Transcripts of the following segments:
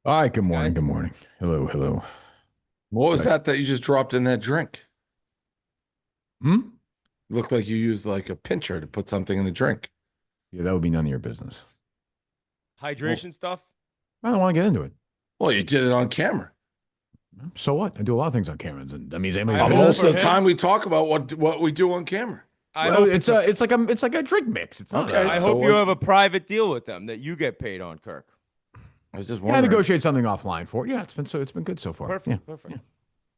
All right, good morning. Guys. Good morning. Hello, hello. What was Right. that you just dropped in that drink? Hmm? Looked like you used like a pincher to put something in the drink. Yeah, that would be none of your business. Well, Hydration stuff. I don't want to get into it. well, you did it on camera. So what? I do a lot of things on cameras, and that means anybody's I hope business. Most for of the him- time we talk about what we do on camera. I Well, hope it's like a drink mix. It's not. Okay, I so hope you what's- have a private deal with them that you get paid on, Kirk. I was just Yeah, I wondering. negotiate something offline for it. Yeah, it's been good so far. Perfect. Yeah. Perfect.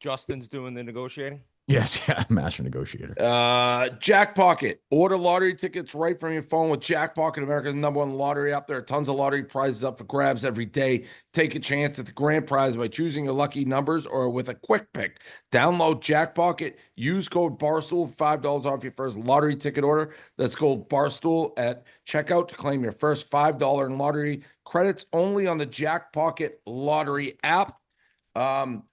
Justin's doing the negotiating. Yes, yeah, master negotiator. Jack Pocket. Order lottery tickets right from your phone with Jack Pocket, America's #1 lottery app. There are tons of lottery prizes up for grabs every day. Take a chance at the grand prize by choosing your lucky numbers or with a quick pick. Download Jack Pocket. Use code Barstool for $5 off your first lottery ticket order. That's code Barstool at checkout to claim your first $5 in lottery credits only on the Jack Pocket lottery app.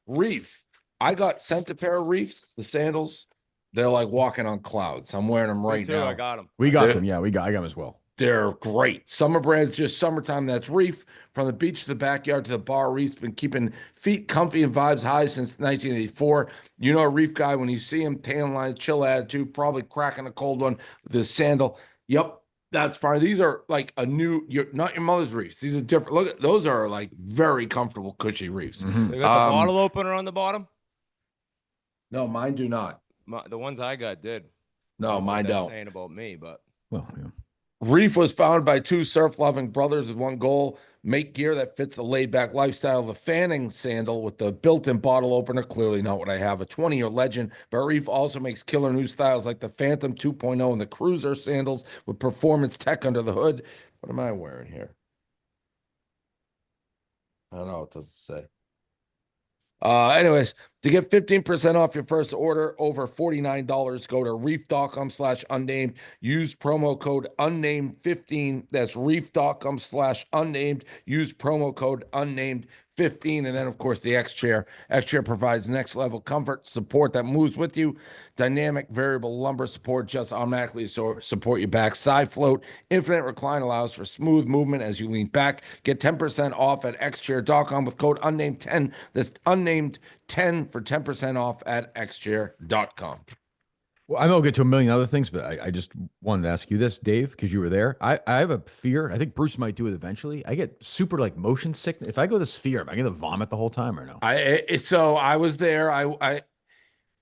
Reef. I got sent a pair of Reefs, the sandals. They're like walking on clouds. I'm wearing them Me right too. now. I got him. We got They're- them. Yeah, I got them as well. They're great. Summer brands, just summertime. That's Reef. From the beach to the backyard to the bar, Reef's been keeping feet comfy and vibes high since 1984. You know a Reef guy when you see him, tan lines, chill attitude, probably cracking a cold one with his sandal. Yep, that's fine. These are like not your mother's Reefs. These are different. Look at those are like very comfortable, cushy Reefs. Mhm. They got the bottle opener on the bottom. No, mine do not. The ones I got did. No, mine That's don't. saying about me, but Well, yeah. Reef was founded by two surf-loving brothers with one goal: make gear that fits the laid-back lifestyle. The fanning sandal with the built-in bottle opener, clearly not what I have, a 20-year legend, but Reef also makes killer new styles like the Phantom 2.0 and the Cruiser sandals with performance tech under the hood. What am I wearing here? I don't know, it doesn't say. Anyways, to get 15% off your first order over $49, go to reef.com/unnamed. Use promo code unnamed15. That's reef.com/unnamed. Use promo code unnamed15. And then, of course, the X Chair. X Chair provides next level comfort, support that moves with you. Dynamic variable lumbar support just automatically support your back. Side float, infinite recline allows for smooth movement as you lean back. Get 10% off at xchair.com with code unnamed10. That's unnamed10 for 10% off at xchair.com. Well, I know we'll get to a million other things, but I just wanted to ask you this, Dave, because you were there. I have a fear. I think Bruce might do it eventually. I get super like motion sickness. If I go to Sphere, am I going to vomit the whole time or no? So I was there. I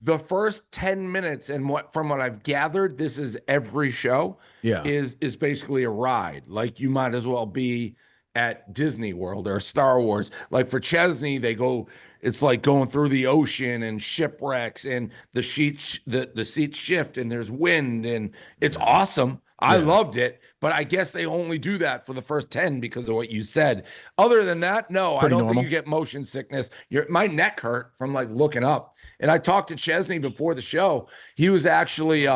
the first 10 minutes, and from what I've gathered, this is every show. Yeah. Is basically a ride. Like you might as well be at Disney World or Star Wars. Like for Chesney, it's like going through the ocean and shipwrecks and the seats shift and there's wind and it's awesome. I loved it, but I guess they only do that for the first 10 because of what you said. Other than that, no, I don't normal. think you get motion sickness. My neck hurt from like looking up. And I talked to Chesney before the show. He was actually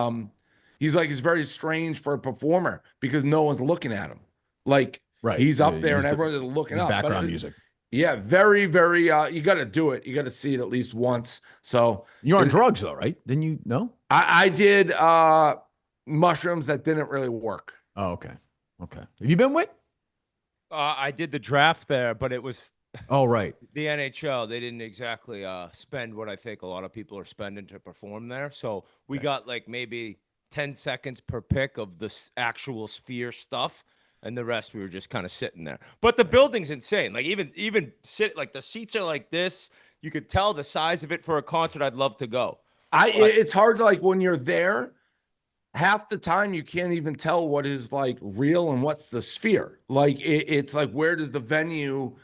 he's like he's very strange for a performer because no one's looking at him. Like Right. he's up there He's and everyone's looking up. Background music. Yeah, very, very you gotta do it. You gotta see it at least once. So You're on drugs though, right? Didn't you know? I did mushrooms that didn't really work. Oh, okay. Okay. Have you been with? I did the draft there, but it was Oh, right. the NHL. They didn't exactly spend what I think a lot of people are spending to perform there. So we got like maybe 10 seconds per pick of the actual Sphere stuff. And the rest we were just kind of sitting there. But the building's insane. Like even sit like the seats are like this. You could tell the size of it for a concert. I'd love to go. It's hard to like when you're there, half the time you can't even tell what is like real and what's the Sphere. Like it's like where does the venue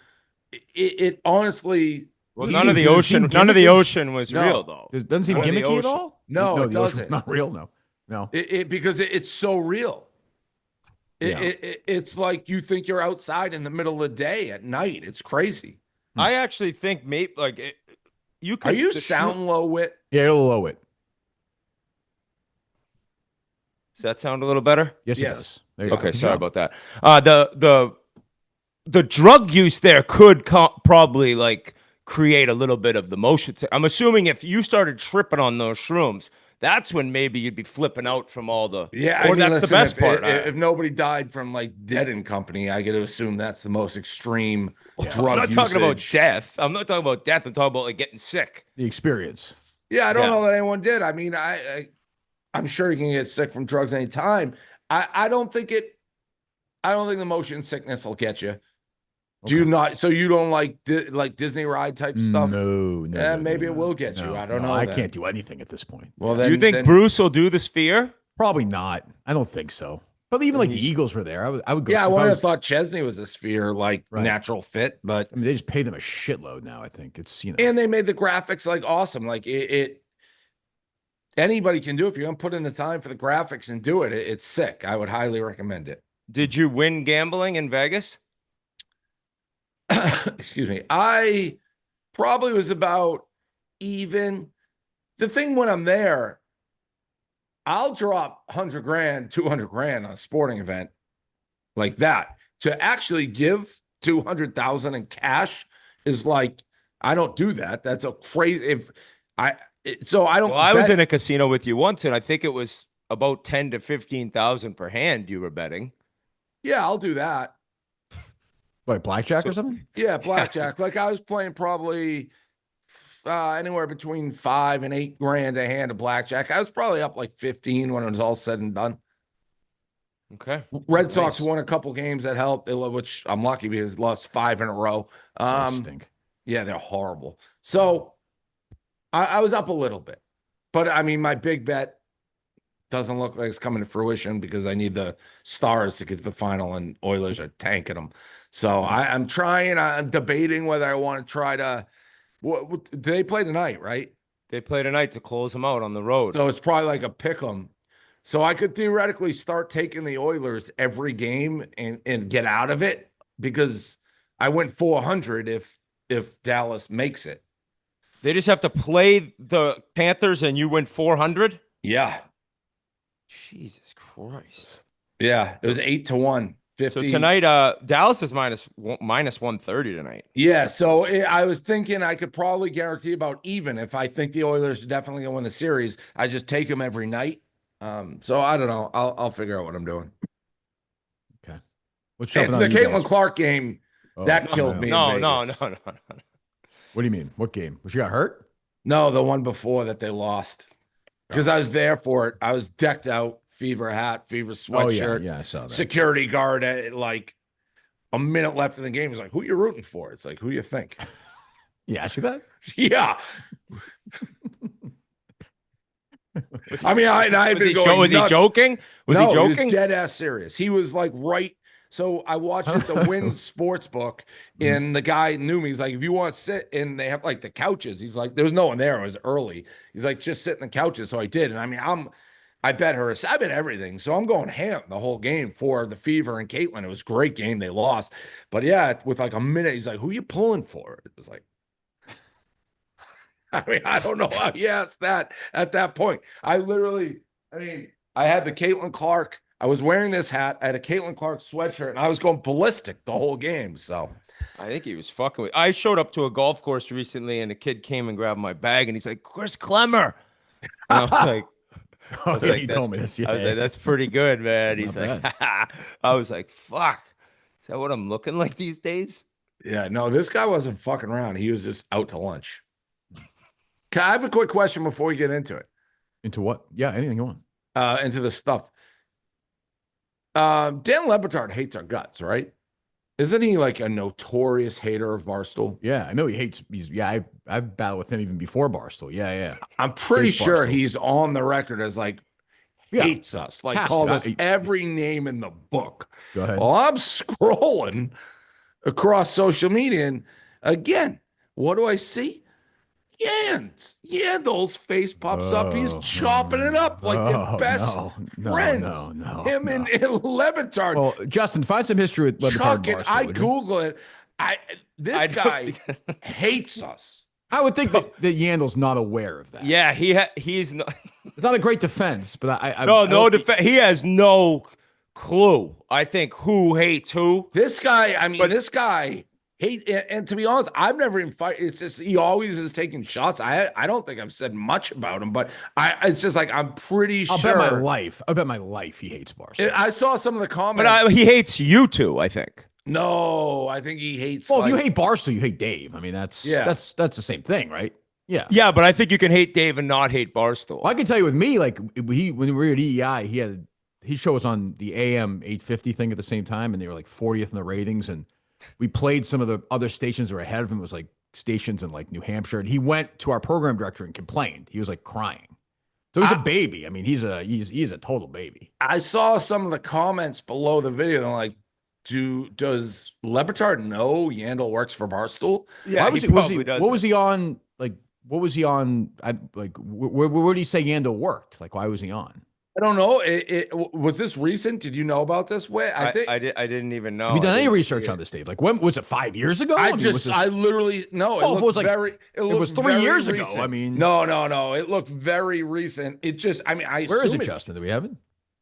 it honestly Well, Does none it of the seem ocean gimmicky? was No. real though. It doesn't seem None of the gimmicky at ocean. all? No, it the ocean's doesn't. Not real, no. No. because it's so real. Yeah. It's like you think you're outside in the middle of the day at night. It's crazy. I actually think maybe like you could. Are you the sound low, Wit? Yeah, it'll low it. Does that sound a little better? Yes, it Yes. does. There you go. Okay, Good sorry job. about that. The drug use there could probably like create a little bit of the motion. I'm assuming if you started tripping on those shrooms, that's when maybe you'd be flipping out from all the. Yeah, or that's the best part. If nobody died from like Dead and Company, I got to assume that's the most extreme drug I'm not usage. talking about death. I'm not talking about death. I'm talking about like getting sick. The experience. Yeah, I don't know that anyone did. I mean, I'm sure you can get sick from drugs anytime. I don't think the motion sickness will get you. Do you not? So you don't like Disney ride type stuff? No. Maybe it will get you. I don't know. I can't do anything at this point. Well, then you think Bruce will do the Sphere? Probably not. I don't think so. But even like the Eagles were there. I would go. Yeah, I would have thought Chesney was a Sphere natural fit, but I mean, they just pay them a shitload now. I think it's and they made the graphics like awesome. Like it anybody can do it. If you're gonna put in the time for the graphics and do it, it's sick. I would highly recommend it. Did you win gambling in Vegas? Excuse me. I probably was about even. The thing when I'm there, I'll drop 100 grand, 200 grand on a sporting event like that. To actually give 200,000 in cash is like, I don't do that. That's a crazy. I don't. Well, I was in a casino with you once, and I think it was about 10 to 15,000 per hand you were betting. Yeah, I'll do that. Like blackjack or something? Yeah, blackjack. Like I was playing probably anywhere between 5 and 8 grand a hand of blackjack. I was probably up like 15 when it was all said and done. Okay. Red Sox won a couple games that helped, which I'm lucky because lost 5 in a row. Stink. Yeah, they're horrible. So I was up a little bit, but I mean, my big bet doesn't look like it's coming to fruition because I need the Stars to get to the final and Oilers are tanking them. So I'm debating whether I want to try to, do they play tonight, right? They play tonight to close them out on the road. So it's probably like a pick 'em. So I could theoretically start taking the Oilers every game and get out of it because I went 400 if Dallas makes it. They just have to play the Panthers and you win 400? Yeah. Jesus Christ. Yeah, it was 8-1. 50. So tonight, Dallas is minus 130 tonight. Yeah, so I was thinking I could probably guarantee about even if I think the Oilers are definitely going to win the series. I just take them every night. So I don't know. I'll figure out what I'm doing. Okay. What's the Caitlin Clark game that killed me. No. What do you mean? What game? Was she got hurt? No, the one before that they lost. Because I was there for it. I was decked out, fever hat, fever sweatshirt. Yeah, I saw that. Security guard at like a minute left in the game. He's like, who you rooting for? It's like, who you think? Yeah, see that? Yeah. I mean, I was he joking? Was he joking? He was dead ass serious. He was like right. So I watched it, the Wins Sportsbook, and the guy knew me. He's like, if you want to sit, and they have like the couches. He's like, there was no one there. It was early. He's like, just sit in the couches. So I did. And I mean, I bet everything. So I'm going ham the whole game for the Fever and Caitlin. It was a great game. They lost. But yeah, with like a minute, he's like, who you pulling for? It was like, I mean, I don't know how he asked that at that point. I had the Caitlin Clark. I was wearing this hat. I had a Caitlin Clark sweatshirt, and I was going ballistic the whole game. So I think he was fucking with. I showed up to a golf course recently, and a kid came and grabbed my bag, and he's like, "Chris Clemmer," and I was like, he told me this. Yeah, I was like, "That's pretty good, man." He's like, I was like, "Fuck, is that what I'm looking like these days?" Yeah, no, this guy wasn't fucking around. He was just out to lunch. I have a quick question before we get into it. Into what? Yeah, anything you want. Into the stuff. Dan Le Batard hates our guts, right? Isn't he like a notorious hater of Barstool? Yeah, I know he hates. I've battled with him even before Barstool. Yeah. I'm pretty sure he's on the record as like hates us, like called us every name in the book. Go ahead. Well, I'm scrolling across social media, and again, what do I see? Yandle's face pops up. He's chopping it up like your best friend. No. Him and Le Batard. Well, Justin, find some history with Le Batard. I Google it. This guy hates us. I would think that Yandle's not aware of that. Yeah, he's not. It's not a great defense, but no defense. He has no clue. I think who hates who. This guy. I mean, this guy And to be honest, I've never even fight. It's just he always is taking shots. I don't think I've said much about him, but it's just like I'm pretty I'll sure. bet my life he hates Barstool. I saw some of the comments. But he hates you two, I think. No, I think he hates. Well, if you hate Barstool, you hate Dave. I mean, that's the same thing, right? Yeah. Yeah, but I think you can hate Dave and not hate Barstool. Well, I can tell you with me, like when we were at EEI, he showed us on the AM 850 thing at the same time, and they were like 40th in the ratings, and we played some of the other stations that were ahead of him. It was like stations in like New Hampshire, and he went to our program director and complained. He was like crying. So he's a baby. I mean, he's a total baby. I saw some of the comments below the video. They're like, does Le Batard know Yandle works for Barstool? Yeah, what was he on? Like, what was he on? Where did he say Yandle worked? Like, why was he on? I don't know. Was this recent? Did you know about this? I didn't even know. Have you done any research on this, Dave? Like, when was it? 5 years ago? I literally no. Well, it was 3 years ago. I mean, no. It looked very recent. It just, where is it, Justin? Do we have it?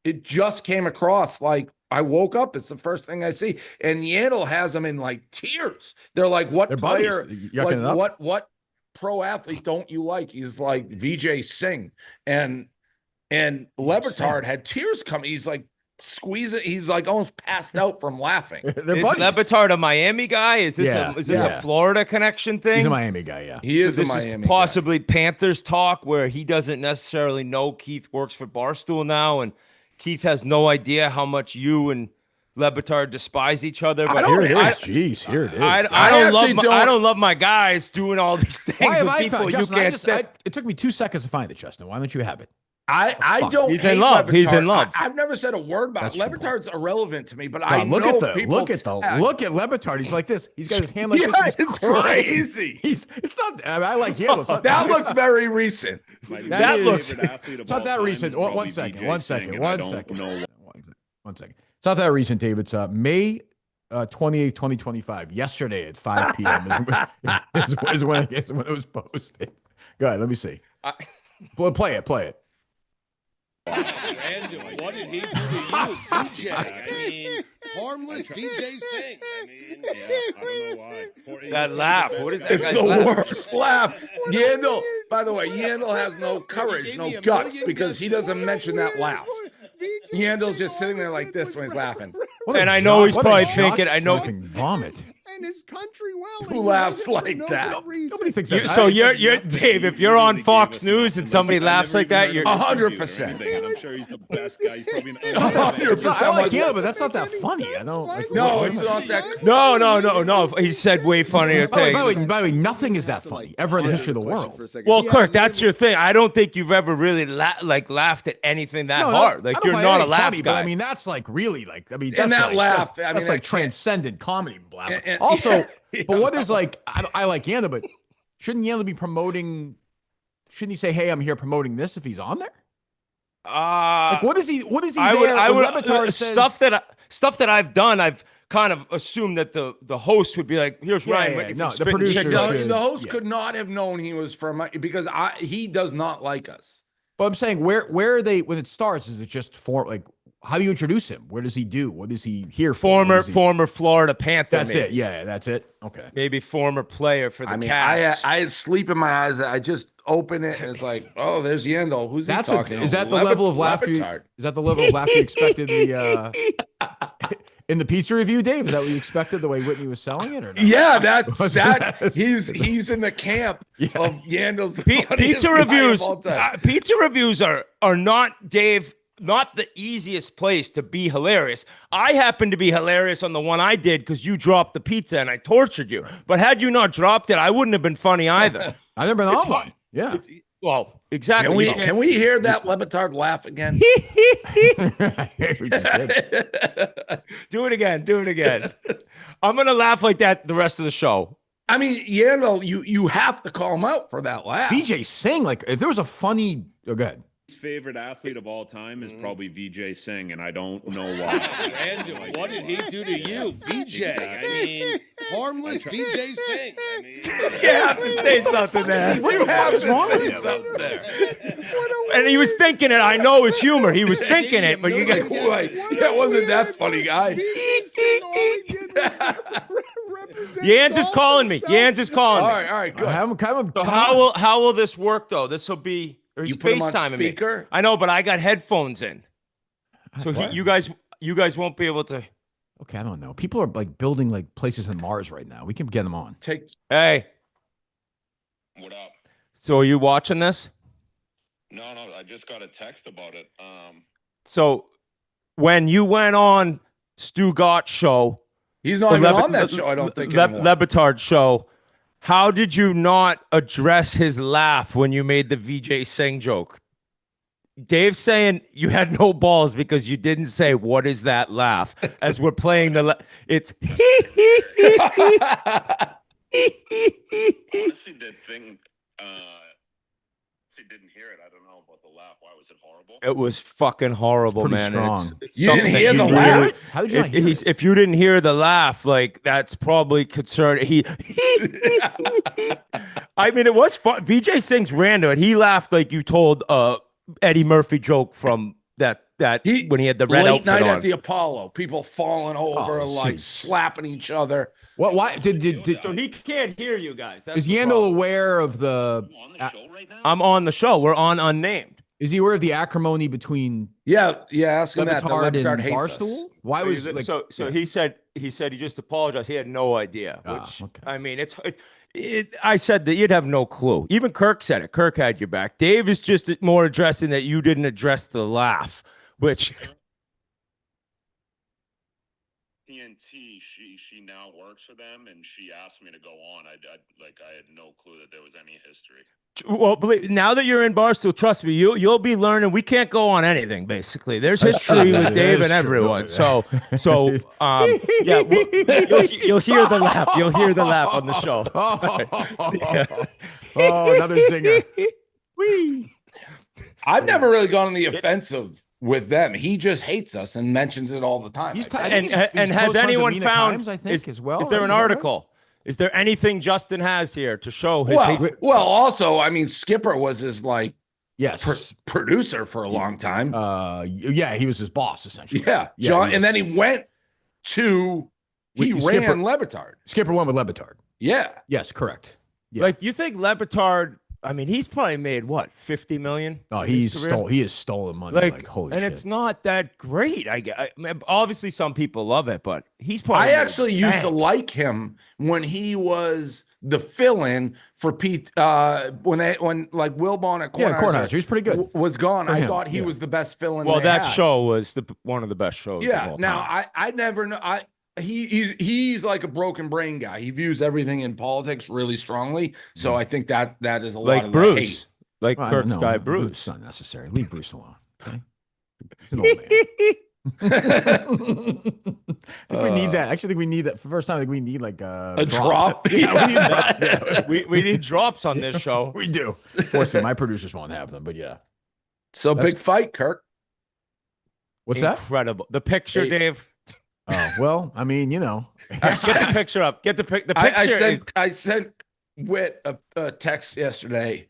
It just came across. Like, I woke up. It's the first thing I see, and Yandle has them in like tears. They're like, "What player? Like, what pro athlete don't you like?" He's like VJ Singh, and Le Batard had tears coming. He's like squeezing. He's like almost passed out from laughing. Is Le Batard a Miami guy? Is this a Florida connection thing? He's a Miami guy. Yeah, he is a Miami. Possibly guy. Panthers talk where he doesn't necessarily know Keith works for Barstool now, and Keith has no idea how much you and Le Batard despise each other. But here it is. Jeez, here it is. I don't love my guys doing all these things with people you can't stand. It took me 2 seconds to find it, Justin. Why don't you have it? I don't. He's in love. He's in love. I've never said a word about it. Le Batard's irrelevant to me, but look at Le Batard. He's like this. He's got his hand like this. It's crazy. It's not. I like Yandle. That looks very recent. That looks. It's not that recent. One second. It's not that recent, Dave. It's May 28th, 2025. Yesterday at 5 p.m. is when it was posted. Go ahead. Let me see. Play it. And what did he do to you, BJ? I mean, harmless BJ Singh. I mean, I don't know why. That laugh. What is that? It's the worst laugh. Yandle, by the way, Yandle has no courage, no guts, because he doesn't mention that laugh. Yandle's just sitting there like this when he's laughing. And I know he's probably thinking, vomit. And his country well. Who laughs like that? Nobody thinks that. So you're Dave. If you're on Fox News and somebody laughs like that, you're 100%. I'm sure he's the best guy. He's probably 100%. I like Yandle, but that's not that funny. I don't. No, it's not that. No. He said way funnier things. By the way, nothing is that funny ever in the history of the world. Well, Kirk, that's your thing. I don't think you've ever really laughed at anything that hard. Like you're not a laugh guy. But I mean, that's like really like. I mean, and that laugh. That's like transcendent comedy. Also, but what is like? I like Yandle, but shouldn't Yandle be promoting? Shouldn't he say, "Hey, I'm here promoting this"? If he's on there, like what is he? What is he? I would stuff that I've done. I've kind of assumed that the host would be like, "Here's Ryan." No, the producer. The host could not have known he was from because he does not like us. But I'm saying, where are they when it starts? Is it just for like? How do you introduce him? Where does he do? What is he here for? Former Florida Panther. That's it. Yeah, that's it. Okay. Maybe former player for the Cats. I had sleep in my eyes. I just open it and it's like, oh, there's Yandle. Who's he talking to? Is that the level of laughter? Is that the level of laughter you expected in the pizza review, Dave? Is that what you expected? The way Whitney was selling it, or not? Yeah, that's he's in the camp of Yandle's pizza reviews. Pizza reviews are not, Dave. Not the easiest place to be hilarious. I happened to be hilarious on the one I did because you dropped the pizza and I tortured you. But had you not dropped it, I wouldn't have been funny either. I've never been on one. Yeah. Well, exactly. Can we hear that Le Batard laugh again? Do it again. I'm gonna laugh like that the rest of the show. I mean, Yandle, you have to call him out for that laugh. BJ Singh, like if there was a funny, go ahead. His favorite athlete of all time is probably VJ Singh, and I don't know why. And what did he do to you, VJ? I mean, harmless VJ Singh. I mean, you have to say something there. What the fuck is wrong with something there? And he was thinking it. I know it's humor. He was thinking it, but you got that wasn't that funny, guy. Yans is calling me. Yans is calling All me. right, good. Have him come. So come how will this work though? This will be or he's You put him on FaceTiming me. speaker? I know, but I got headphones in, so What? you guys won't be able to. Okay, I don't know. People are like building like places in Mars right now. We can get them on. Hey, What up? so are you watching this? No, I just got a text about it. So when you went on Stu Gott's show, He's not even on that show, I don't think. Le Batard show, how did you not address his laugh when you made the VJ Singh joke? Dave's saying you had no balls because you didn't say, what is that laugh? As we're playing it's Honestly, that thing, she didn't hear it. I don't know about the laugh. Why was it horrible? It was fucking horrible, Pretty man. strong. It's You didn't something that hear the really- laugh? How did you not hear it? If you didn't hear the laugh, like that's probably concerning. I mean, it was fun. VJ Singh's random. He laughed like you told Eddie Murphy joke from that when he had the red late outfit night on. at the Apollo, people falling over, Oh, like jeez. slapping each other. What? Why did So he can't hear you guys. That's is the Yandle problem. aware of the? You on the show right now? I'm on the show. We're on Unnamed. Is he aware of the acrimony between Yeah, ask him Le that. The Batard Le Batard and hates Barstool? us. Why was so like so yeah. he said he just apologized. He had no idea. Which okay. I mean, I said that you'd have no clue. Even Kirk said it. Kirk had your back. Dave is just more addressing that you didn't address the laugh, which TNT, she now works for them, and she asked me to go on. I had no clue that there was any history. well, now that you're in Barstool, trust me, you'll be learning. We can't go on anything. Basically, there's history with That Dave is and true. everyone. So yeah, you'll hear the laugh. You'll hear the laugh on the show. Oh, another zinger. Whee. I've never really gone on the offensive with them. He just hates us and mentions it all the time. He's I I think. think And he's has close friends with anyone Mina found? Kimes, I think, as well. Is there right? an Is that right? article? Is there anything Justin has here to show his? Well, also, I mean, Skipper was his like Yes. producer for a long time. Yeah, he was his boss essentially. Yeah, Yeah, John, he and was. then he went to he Wait, ran Skipper- Le Batard. Skipper went with Le Batard. Yeah, Yes, correct. Yeah. Like, you think Le Batard? I mean, he's probably made what, 50 million? Oh, in his career? he has stolen money. Like holy and shit. it's not that great. I mean, obviously some people love it, but he's probably. I made actually used to bank. like him when he was the fill-in for Pete. When like Wilbon at Yeah, Kornheiser Kornheiser. He's pretty good. was gone. For I him, thought he yeah. was the best fill-in. Well, they that had. show was one of the best shows. Of Yeah. all Now time. I never know. He's like a broken brain guy. He views everything in politics really strongly. So I think that is a lot like of Bruce, the hate. like Well, Kirk's no, guy no, Bruce. It's not necessary. Leave Bruce alone. Okay. He's an old man. I think we need that. Actually, I think we need that for the first time. I think we need like A drop. Yeah, we need that. Yeah. we need drops on this show. We do. Fortunately, my producers won't have them, but yeah. So That's- big fight, Kirk. What's that? Incredible. The picture, Hey. Dave. Oh, well, I mean, you know. Get the picture up. Get the picture. I sent Whit a text yesterday.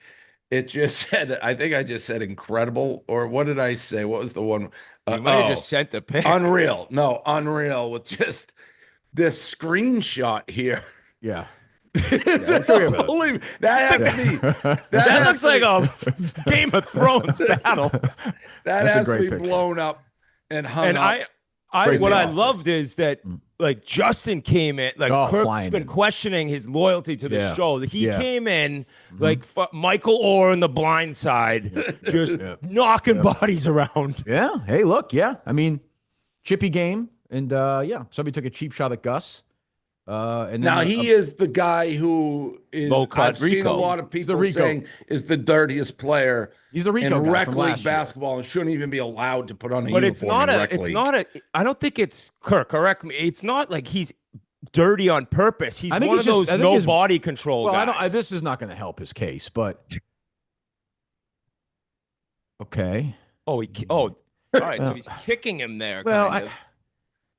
It just said, I think I just said incredible, or what did I say? What was the one? You might have just sent the pic. Unreal. No, unreal with just this screenshot here. Yeah. It's I'm sure you have it. unbelievable. That has to be. That has looks to like be- a Game of Thrones battle. That That's a has to great be picture. blown up and hung And up. Great what I picture. loved is that like Justin came in, like Oh, Kirk's flying been in. questioning his loyalty to the Yeah. show. He Yeah. came in like Michael Orr in The Blind Side, just knocking bodies around. Yeah. Hey, look. Yeah. I mean, chippy game. And yeah, somebody took a cheap shot at Gus. And then, Now he is the guy who is. Low cut I've seen a Rico. lot of the people Rico. saying is the dirtiest player he's the Rico in guy rec from league last year. basketball and shouldn't even be allowed to put on a But uniform it's not in a. rec It's league. not a. I don't think it's Kirk. Correct me. It's not like he's dirty on purpose. He's I think one he's of just- those I think no his- body control Well, guys. this is not going to help his case, but okay. All right. So he's kicking him there. Well, kind of.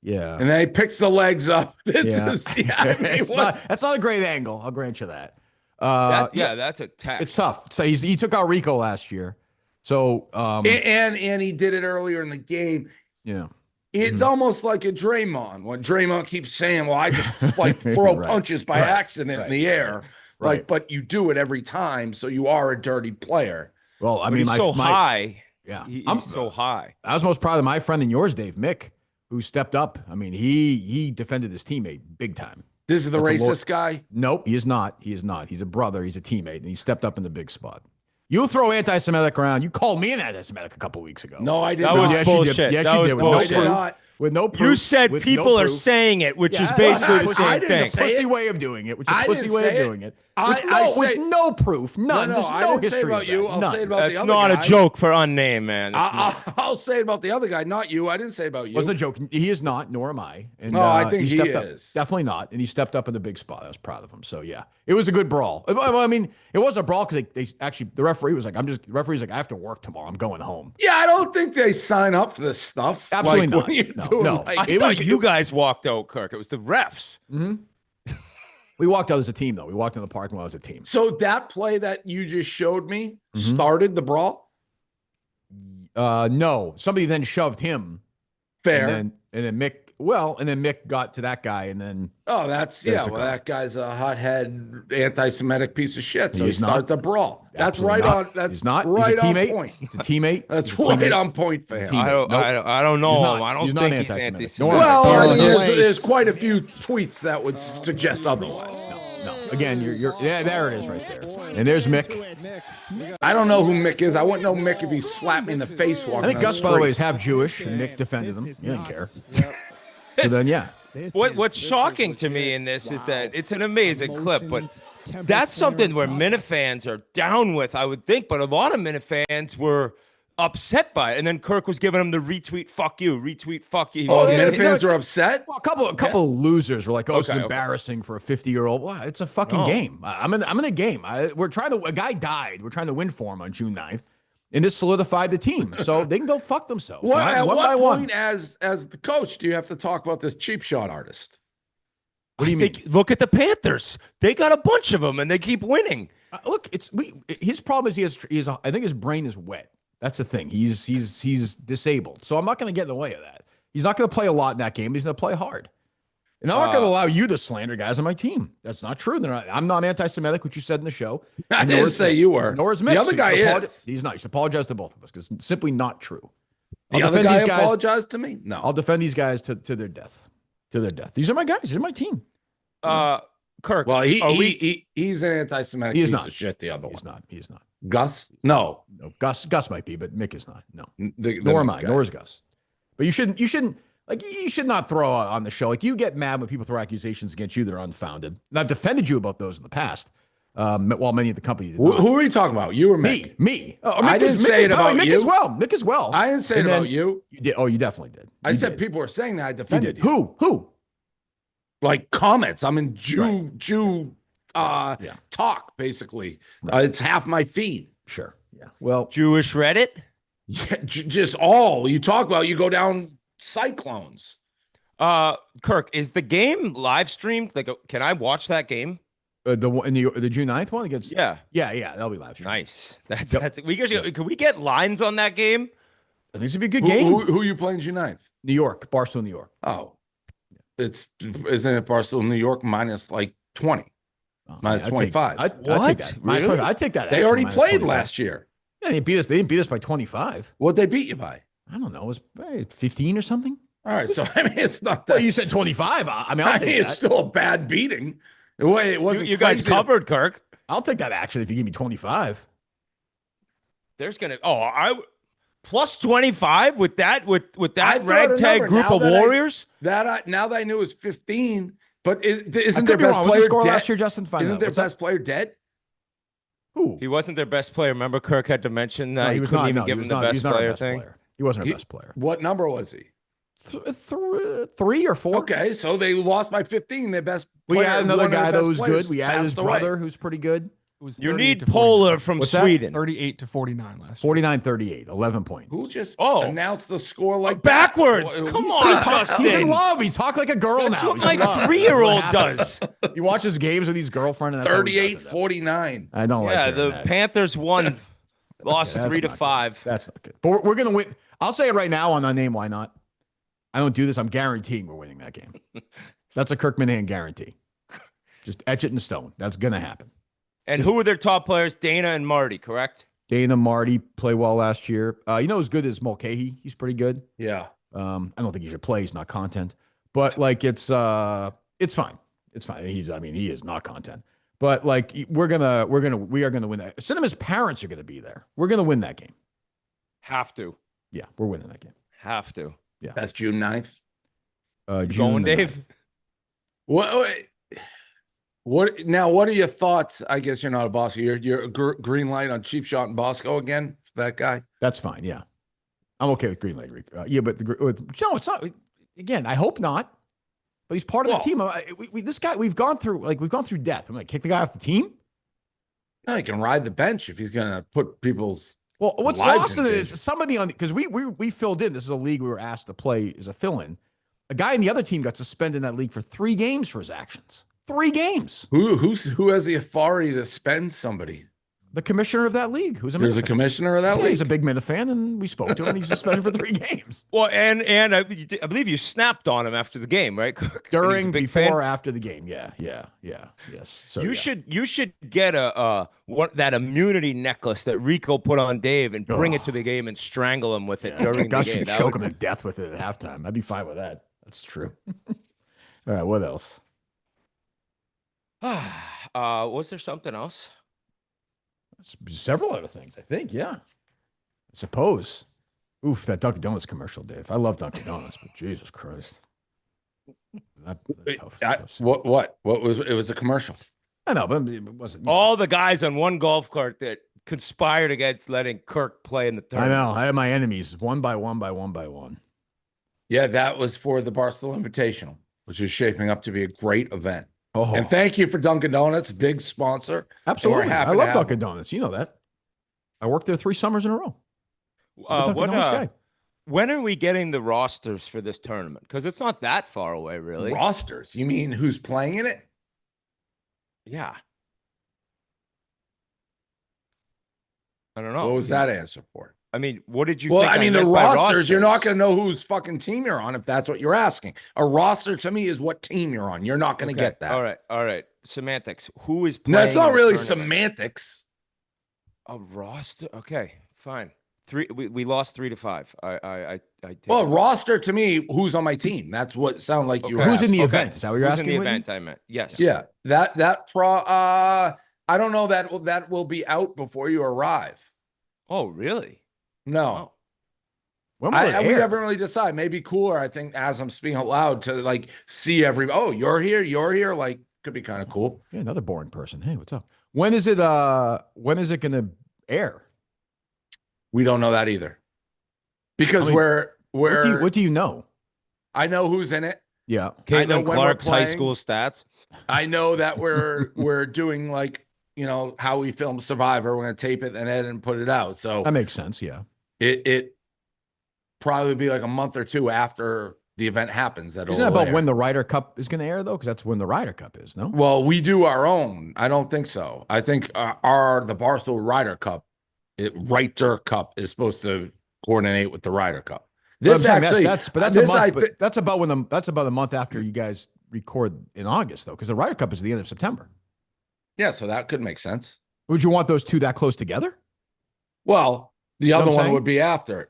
Yeah. And then he picks the legs up. This Yeah. is, yeah, I mean, It's what- that's not a great angle. I'll grant you that. That's a tax. It's tough. So he took out Rico last year. So and he did it earlier in the game. yeah. It's almost like a Draymond when Draymond keeps saying, well, I just like throw Right, punches by right, accident in the air. right. Like, but you do it every time. So you are a dirty player. Well, I But mean, he's so high. Yeah. He's I'm so high. I was most proud of my friend and yours, Dave, Mick, who stepped up. I mean, he defended his teammate big time. This is the racist guy? Nope, he is not. He is not. He's a brother. He's a teammate, and he stepped up in the big spot. You throw anti-Semitic around. You called me an anti-Semitic a couple weeks ago. No, I did That not. was Yes, bullshit. You did. Yes, That you was did. No, I With did no proof. not. With no proof. You said with people no are proof. saying it, which is Yeah, basically the I same didn't thing. say Pussy it. way of doing it, which is I a pussy didn't way of say it. doing it. I With say- no proof. None. No, There's I no didn't say history about of you. that. I'll None. say about That's the other not guy. a joke for unnamed, man. It's not. I'll say about the other guy, not you. I didn't say about you. Wasn't a joke. He is not, nor am I. And, No, I think he stepped up. is. Definitely not. And he stepped up in the big spot. I was proud of him. So yeah, it was a good brawl. Well, I mean, it was a brawl because they actually the referee was like, the referee's like, I have to work tomorrow. I'm going home. Yeah, I don't think they sign up for this stuff. Absolutely like, not. When you're No, doing, no. like- I It thought was- you guys walked out, Kirk. It was the refs. We walked out as a team, though. We walked in the parking lot as a team. So that play that you just showed me started the brawl? No, somebody then shoved him. Fair. And then Mick got to that guy, and then Oh, that's Then yeah. it's a Well, call. that guy's a hothead, anti-Semitic piece of shit. So he He's not. starts a brawl. That's absolutely right not. on. That's He's not. right He's a on teammate. point. He's a teammate. That's He's a right teammate. on point for him. teammate. I don't know He's him. not. I don't He's not think he's anti-Semitic. anti-Semitic. Well, Or- there's quite a few tweets that would suggest otherwise. No. Again, you're yeah, there it is right there. And there's Mick. I don't know who Mick is. I wouldn't know Mick if he slapped me in the face walking I think on Gus, the by the way, street. is half Jewish, and Mick defended him. He didn't care. So then, yeah. What's shocking to me in this is that it's an amazing clip, but that's something where Minifans are down with, I would think, but a lot of Minifans were upset by it. And then Kirk was giving him the retweet, fuck you, retweet, fuck you. Oh, the Yeah, Minifans are upset? Well, a couple of losers were like, "Oh, this is Okay, okay. embarrassing for a 50-year-old." Well, it's a fucking No. game. I'm in the game. A guy died. We're trying to win for him on June 9th, and this solidified the team. So they can go fuck themselves. What, One at by what one. point, as the coach, do you have to talk about this cheap shot artist? What do you mean? Look at the Panthers. They got a bunch of them, and they keep winning. Look, his problem is I think his brain is wet. That's the thing. He's disabled. So I'm not going to get in the way of that. He's not going to play a lot in that game. He's going to play hard. And I'm not going to allow you to slander guys on my team. That's not true. I'm not anti-Semitic, which you said in the show. I And didn't nor is say Mick. you were. Nor is Mick. The other So guy you should is. He's not. You should apologize to both of us because it's simply not true. The I'll other defend guy these guys- apologized to me? No. I'll defend these guys to their death. To their death. These are my guys. These are my team. Kirk. Well, are we- he's an anti-Semitic He is piece not. of shit. The other He one, is not. He is not. Gus. No, No, Gus might be, but Mick is not. No. the Nor am Mick I. guy. Nor is Gus. But you shouldn't you should not throw on the show. Like, you get mad when people throw accusations against you that are unfounded. And I've defended you about those in the past. While many of the companies did not. Who are you talking about? You or Mick? Me. Oh, I didn't say it by the way, about Mick you. as well. Mick as well. I didn't say it And then about you. You did. Oh, you definitely did. I You said did. people were saying that I You defended did. you. Who? Like comments. I'm in Jew Yeah. talk basically. It's half my feed. Sure. Yeah. Well, Jewish Reddit? Yeah, just all you talk about. You go down cyclones. Kirk, is the game live streamed? Like, can I watch that game? the one in the June 9th one against. Yeah. Yeah. That'll be live stream. Nice. Yep. That's can we get lines on that game? I think it's gonna be a good game. Who you playing June 9th? New York, Barstool, New York. Oh, isn't it Barstool New York minus like 20? Oh, Minus I'd take- 25. I'd take What? that. Minus Really? 25. I'd take that. They actually, already minus played 25. last year. Yeah, they didn't beat us by 25. What'd they beat you by? I don't know. It was 15 or something. All right, so I mean, it's not Well, that. you said 25. I mean, I'll I take mean, that. it's still a bad beating. It wasn't. You guys crazy to- covered, Kirk. I'll take that action if you give me 25. There's gonna plus 25 with that I with that thought a ragtag number. group Now of that I- warriors. Now that I knew it was 15, but I isn't could their be best wrong. What's the player score dead? last year, Justin? Find Isn't out. their What's that? best player dead? Who? He wasn't their best player. Remember, Kirk had to mention that No, he was couldn't not. even No, give he him was the not. best He's not our player best thing. player. He wasn't our best player. What number was he? 3 or 4. Okay, so they lost by 15. Their best. We player, had another one of guy their that best was players good. We added his passed away. brother, who's pretty good. It was You 38 need to Polar 49. from What's that? Sweden. 38 to 49 last year. 49-38, 11 points. Who just Oh. announced the score like Backwards. that? Come He's on, still- Justin. He's in love. He talk like a girl That's now. what He's in my love. 3-year-old That's what happens. does. He watches games with his girlfriend. And that's how he does it. 38-49. I don't like Yeah, hearing the that. Panthers won, lost That's 3 to not good. 5. That's not good. But we're going to win. I'll say it right now on Unnamed. Why not? I don't do this. I'm guaranteeing we're winning that game. That's a Kirk Minahan guarantee. Just etch it in stone. That's going to happen. And who are their top players? Dana and Marty, correct? Dana, Marty play well last year. You know, as good as Mulcahy. He's pretty good. Yeah. I don't think he should play. He's not content. But like, it's fine. It's fine. He is not content. But like, we are gonna win that. Cinema's parents are gonna be there. We're gonna win that game. Have to. Yeah, we're winning that game. Have to. Yeah. That's June 9th. You June going, the Dave? 9th. What now? What are your thoughts? I guess you're not a Bosco. You're green light on cheap shot and Bosco again for that guy. That's fine. Yeah, I'm okay with green light. Yeah, but no, it's not. Again, I hope not. But he's part of the team. This guy, we've gone through death. I'm gonna kick the guy off the team. No, he can ride the bench if he's gonna put people's. Well, what's lives lost in in it is somebody on because we filled in. This is a league we were asked to play as a fill-in. A guy in the other team got suspended in that league for 3 games for his actions. 3 games. Who has the authority to suspend somebody? The commissioner of that league, There's a commissioner of that league. He's a big Minifan, and we spoke to him. And he's suspended for 3 games. Well, and I believe you snapped on him after the game, right? During, before, after the game. Yeah, yes. So you should get that immunity necklace that Rico put on Dave and bring it to the game and strangle him with it during the game. Choke him to death with it at halftime. I'd be fine with that. That's true. All right, what else? Was there something else? Several other things, I think. Yeah, I suppose. Oof, that Dunkin' Donuts commercial, Dave. I love Dunkin' Donuts, but Jesus Christ, tough. What was it? Was a commercial. I know, but it wasn't. All the guys on one golf cart that conspired against letting Kirk play in the tournament. I know. I had my enemies one by one. Yeah, that was for the Barstool Invitational, which is shaping up to be a great event. Oh, and thank you for Dunkin' Donuts, big sponsor. Absolutely. I love Dunkin' Donuts. You know that. I worked there 3 summers in a row. When are we getting the rosters for this tournament? Because it's not that far away, really. Rosters? You mean who's playing in it? Yeah. I don't know. What was that answer for? I mean, what did you think? Well, I mean, the rosters, you're not going to know whose fucking team you're on if that's what you're asking. A roster to me is what team you're on. You're not going to get that. All right. Semantics. Who is playing? No, it's not really semantics. A roster? Okay, fine. We lost 3-5. I well, roster to me, who's on my team? That's what sounded like you were Who's asking. in the event? Is that what you're asking? In the event, I meant. Yes. Yeah. I don't know that will be out before you arrive. Oh, really? No. We haven't really decided. Maybe cooler, I think, as I'm speaking out loud to like see you're here. Like, could be kind of cool. Yeah, another boring person. Hey, what's up? When is it gonna air? We don't know that either. Because what do you know? I know who's in it. Yeah. Caitlin Clark's high school stats. I know that we're doing like, how we film Survivor. We're going to tape it and edit and put it out. So that makes sense. Yeah. It probably be like a month or 2 after the event happens. Isn't that about when the Ryder Cup is going to air though? Because that's when the Ryder Cup is, no? Well, we do our own. I don't think so. I think the Barstool Ryder Cup, Ryder Cup is supposed to coordinate with the Ryder Cup. This actually, that's about a month after you guys record in August though, because the Ryder Cup is the end of September. Yeah, so that could make sense. Would you want those 2 that close together? Well, the other one would be after it.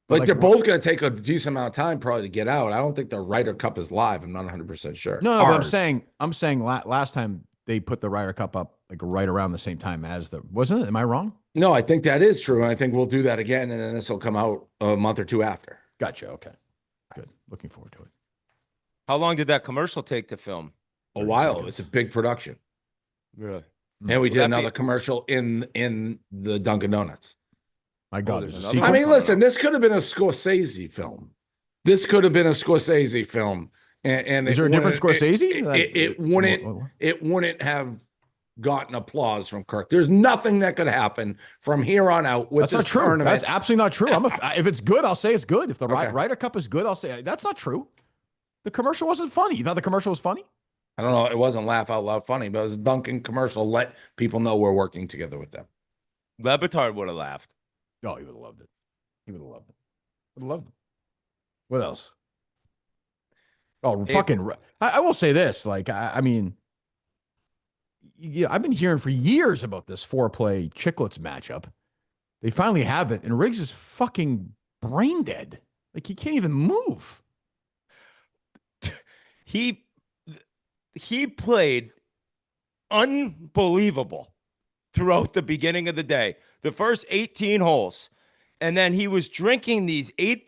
Like they're both going to take a decent amount of time probably to get out. I don't think the Ryder Cup is live. I'm not 100% sure. No, but I'm saying last time they put the Ryder Cup up like right around the same time as wasn't it? Am I wrong? No, I think that is true. And I think we'll do that again. And then this will come out a month or 2 after. Gotcha. Okay. Good. Looking forward to it. How long did that commercial take to film? A while. It was a big production. Really? And we did another commercial in the Dunkin' Donuts. My God. I mean, listen, this could have been a Scorsese film. And is there a different Scorsese? It wouldn't have gotten applause from Kirk. There's nothing that could happen from here on out with this tournament. That's absolutely not true. If it's good, I'll say it's good. If the Ryder Cup is good, I'll say that's not true. The commercial wasn't funny. You thought the commercial was funny? I don't know. It wasn't laugh out loud funny, but it was a Dunkin' commercial. Let people know we're working together with them. Le Batard would have laughed. Oh, he would have loved it. Would have loved it. What else? Oh, fucking! I will say this. Like, I mean, I've been hearing for years about this foreplay Chiclets matchup. They finally have it, and Riggs is fucking brain dead. Like, he can't even move. He played unbelievable throughout the beginning of the day, the first 18 holes. And then he was drinking these 8%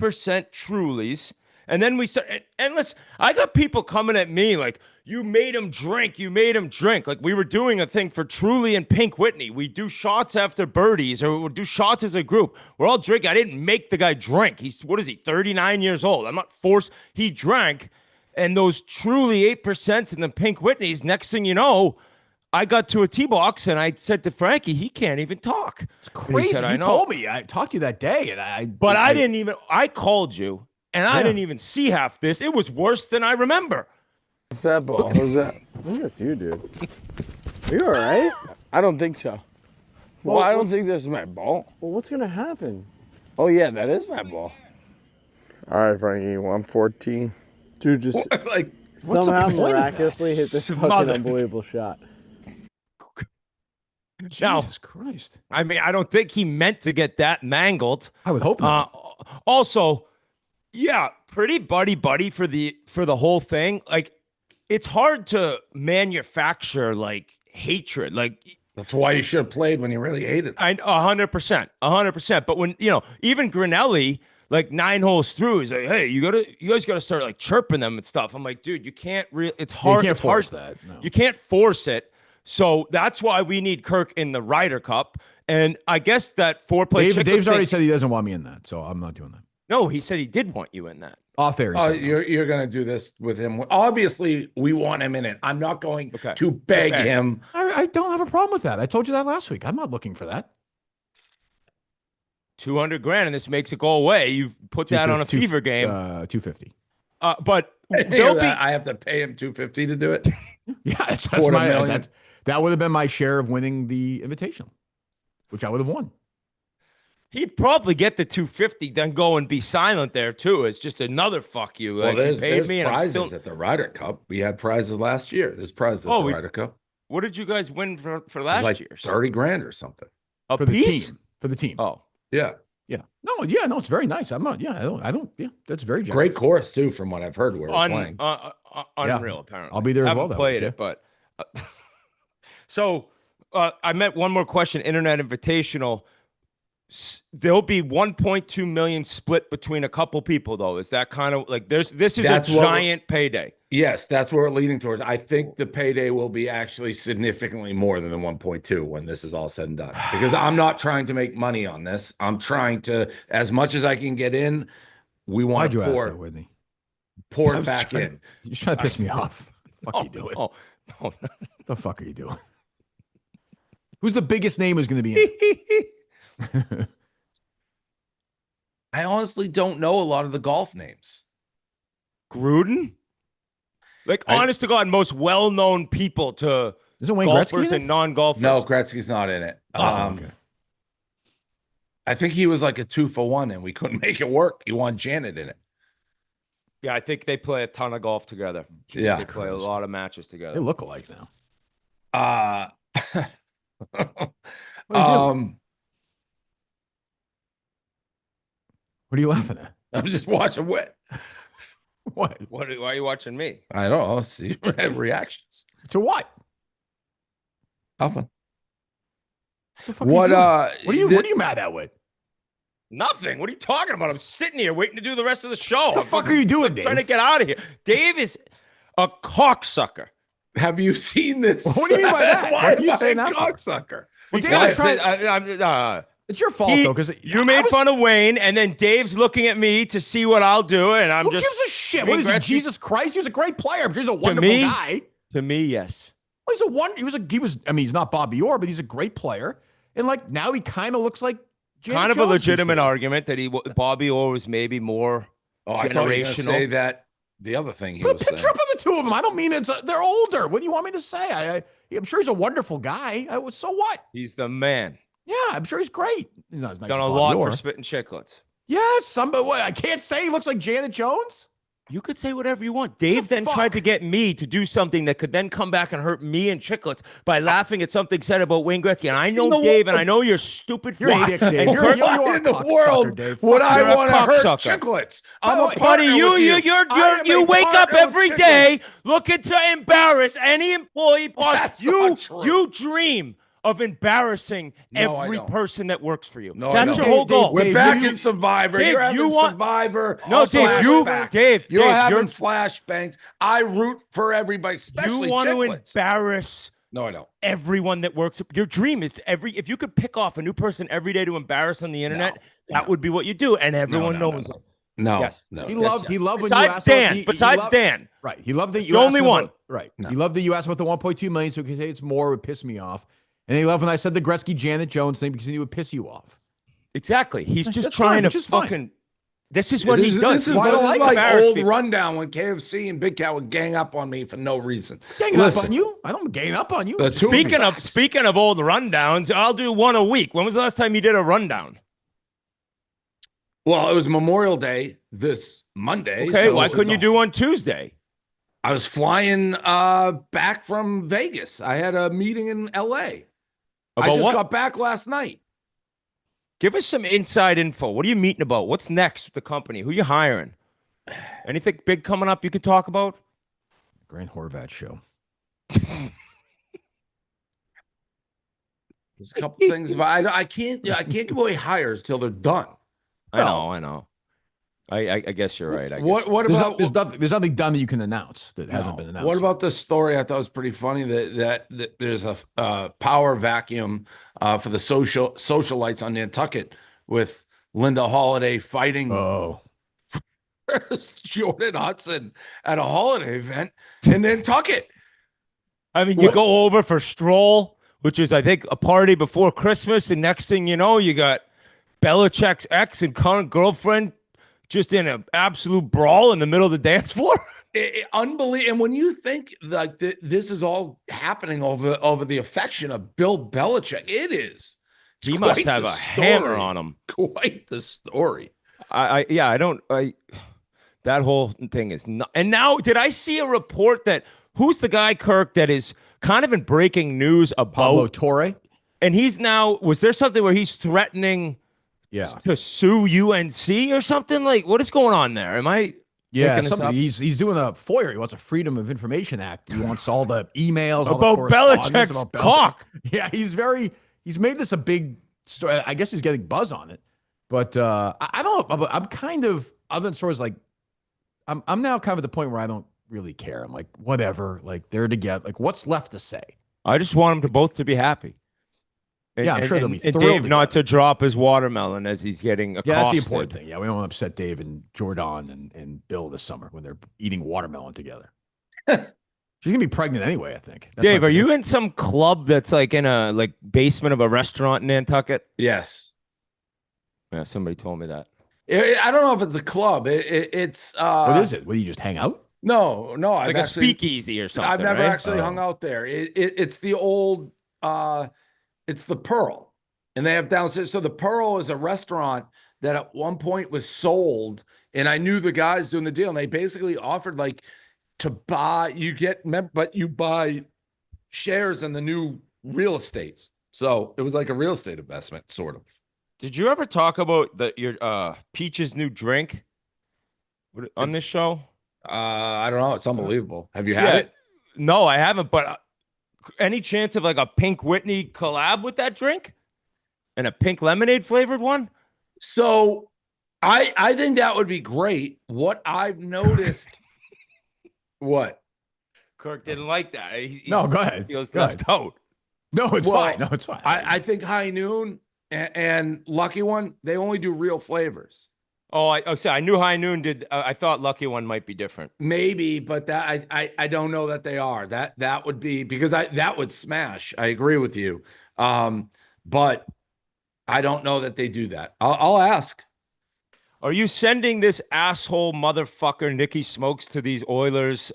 Trulies. And then we started, and listen, I got people coming at me like, you made him drink. Like, we were doing a thing for Truly and Pink Whitney. We do shots after birdies, or we'll do shots as a group. We're all drinking. I didn't make the guy drink. He's, 39 years old. I'm not forced. He drank. And those Truly 8% and the Pink Whitneys, next thing you know, I got to a tee box and I said to Frankie, he can't even talk. It's crazy. He said, told me. I talked to you that day, and I didn't even. I called you, and I didn't even see half this. It was worse than I remember. What's that ball? What's that? I think that's you, dude. Are you all right? I don't think so. Well, I don't think that's my ball. Well, what's gonna happen? Oh yeah, that is my ball. All right, Frankie. 114. Dude, just like somehow miraculously hit this fucking unbelievable shot. Jesus Christ. I mean, I don't think he meant to get that mangled. I would hope not. Also, yeah, pretty buddy for the whole thing. Like, it's hard to manufacture like hatred. Like, that's why you should have played when you really hated. 100%. But when, even Grinelli, like 9 holes through, he's like, hey, you guys gotta start like chirping them and stuff. I'm like, dude, you can't really. It's hard. You can't force that. No. You can't force it. So that's why we need Kirk in the Ryder Cup. And I guess that foreplay. Dave's already said he doesn't want me in that, so I'm not doing that. No, he said he did want you in that. Off air. You're going to do this with him. Obviously, we want him in it. I'm not going to beg him. I don't have a problem with that. I told you that last week. I'm not looking for that. $200,000, and this makes it go away. You've put that on a fever game. 250. But I have to pay him $250 to do it. Yeah, that would have been my share of winning the Invitational, which I would have won. He'd probably get the $250, then go and be silent there too. It's just another fuck you. Well, there's prizes at the Ryder Cup. We had prizes last year. There's prizes at the Ryder Cup. What did you guys win for last year? $30,000 or something. For piece? The team. For the team. Oh, yeah. Yeah. No, it's very nice. I'm not, I don't, that's very generous. Great course too, from what I've heard. We're playing. Unreal, apparently. I'll be there as well. I haven't played it, but. So I meant one more question. Internet Invitational. There'll be 1.2 million split between a couple people, though. Is that kind of like this is a giant payday? Yes, that's where we're leading towards. I think the payday will be actually significantly more than the 1.2 when this is all said and done. Because I'm not trying to make money on this. I'm trying to, as much as I can get in, we want to pour it back in. You're trying to piss me off. What the fuck are you doing? No. The fuck are you doing? Who's the biggest name who's going to be in? I honestly don't know a lot of the golf names. Gruden? Like, honest to God, most well-known people to Isn't Wayne golfers Gretzky and non-golfers. No, Gretzky's not in it. Okay. I think he was like a 2-for-1 and we couldn't make it work. He wanted Janet in it. Yeah, I think they play a ton of golf together. Yeah. They play a lot of matches together. They look alike now. What are you laughing at? I'm just watching what? What? Why are you watching me? I don't know. See reactions. To what? Nothing. What are you mad at with? Nothing. What are you talking about? I'm sitting here waiting to do the rest of the show. What the fuck are you doing, Dave? Trying to get out of here. Dave is a cocksucker. Have you seen this? What do you mean by that? Why are you saying that? Cocksucker. Well, Dave, it's your fault though, because you made fun of Wayne, and then Dave's looking at me to see what I'll do, and I'm who just. Who gives a shit? What is he, Jesus Christ? He was a great player. I'm sure he's a wonderful guy. To me, yes. Well, he's not Bobby Orr, but he's a great player. And like now he kind of looks like Janet kind of Jones a legitimate argument that Bobby Orr was maybe more generational. I thought you were gonna say that the other thing he Put was a picture saying. up of the two of them. I don't mean they're older. What do you want me to say? I'm sure he's a wonderful guy. So what? He's the man. Yeah, I'm sure he's great. He's not as nice Done as a Bobby lot Orr. for spitting chiclets. Yes, somebody. What? I can't say he looks like Janet Jones. You could say whatever you want. Dave then tried to get me to do something that could then come back and hurt me and Chiclets by laughing at something said about Wayne Gretzky. And I know Dave, and I know your stupid face. And You're in the world would I want to hurt Chiclets? I'm a buddy. You wake up every day Chiclets. looking to embarrass any employee. That's not true. You dream of embarrassing No, I every don't. person that works for you. No, I That's don't. your whole goal. We're back in Survivor. Dave, You're having you want- Survivor. No, Dave, flashbacks. You're Dave, having you're- flashbangs. I root for everybody, especially You want to Chiclets. embarrass No, I don't. everyone that works. Your dream is if you could pick off a new person every day to embarrass on the internet, that would be what you do, and everyone knows it. No, Yes. no. He loved when you Besides asked Dan. about, Besides loved, Dan. Right. He loved that you The asked only him one. about- right. No. He loved that you asked about the 1.2 million, so he could say it's more, it would piss me off. And he loved when I said the Gretzky Janet Jones thing because he would piss you off. Exactly. He's just That's trying fine, to which is fine. fucking. This is what he does. This is Why like, don't this is I like embarrass old people? rundown when KFC and Big Cat would gang up on me for no reason. Ganging up on you? I don't gang up on you. The two of you. Speaking of old rundowns, I'll do one a week. When was the last time you did a rundown? Well, it was Memorial Day this Monday. Okay, so why it's couldn't you do one Tuesday? I was flying back from Vegas. I had a meeting in LA. I About just what? got back last night. Give us some inside info. What are you meeting about? What's next with the company? Who you hiring? Anything big coming up you could talk about? Grant Horvat show. There's a couple things, but I can't give away hires till they're done. I know. I guess you're right. What about There's nothing done that you can announce that hasn't been announced. What about this story? I thought was pretty funny that there's a power vacuum for the socialites on Nantucket with Linda Holliday fighting Jordon Hudson at a holiday event in Nantucket. I mean, you go over for Stroll, which is, I think, a party before Christmas, and next thing you know, you got Belichick's ex and current girlfriend just in an absolute brawl in the middle of the dance floor. Unbelievable. And when you think like this is all happening over the affection of Bill Belichick, it is. He must have a hammer on him. Quite the story. That whole thing is not. And now, did I see a report that who's the guy, Kirk, that is kind of in breaking news about Pablo Torre? And he's now, was there something where he's threatening to sue UNC or something? Like, what is going on there? Am I Yeah, he's doing a FOIA. He wants a Freedom of Information Act. He wants all the emails all about the correspondence Belichick's cock. Yeah, he's made this a big story. I guess he's getting buzz on it, but I don't know. I'm kind of, other than stories like, I'm now kind of at the point where I don't really care. I'm like, whatever. Like, they're together. Like, what's left to say? I just want them to both to be happy. And, I'm sure they'll be and thrilled Dave not to drop his watermelon as he's getting accosted. Yeah, that's the important thing. Yeah, we don't want to upset Dave and Jordon and Bill this summer when they're eating watermelon together. She's gonna be pregnant anyway, I think. That's Dave, are you in some club that's like in a basement of a restaurant in Nantucket? Yes. Yeah, somebody told me that. I don't know if it's a club. It's what is it? Will you just hang out? No. Like a speakeasy or something. I've never right? actually hung out there. It's the old it's the Pearl. And they have downstairs. So the Pearl is a restaurant that at one point was sold. And I knew the guys doing the deal. And they basically offered like to buy, but you buy shares in the new real estates. So it was like a real estate investment, sort of. Did you ever talk about your Peach's new drink on this show? I don't know. It's unbelievable. Have you had it? No, I haven't. But any chance of like a Pink Whitney collab with that drink? And a pink lemonade flavored one? So I think that would be great. What I've noticed. What? Kirk didn't like that. No, go ahead. He was left out. No, it's fine. No, it's fine. I think High Noon and Lucky One, they only do real flavors. Oh, I knew High Noon did. I thought Lucky One might be different. Maybe, but that I don't know that they are. That would be because that would smash. I agree with you. But I don't know that they do that. I'll ask. Are you sending this asshole motherfucker Nicky Smokes to these Oilers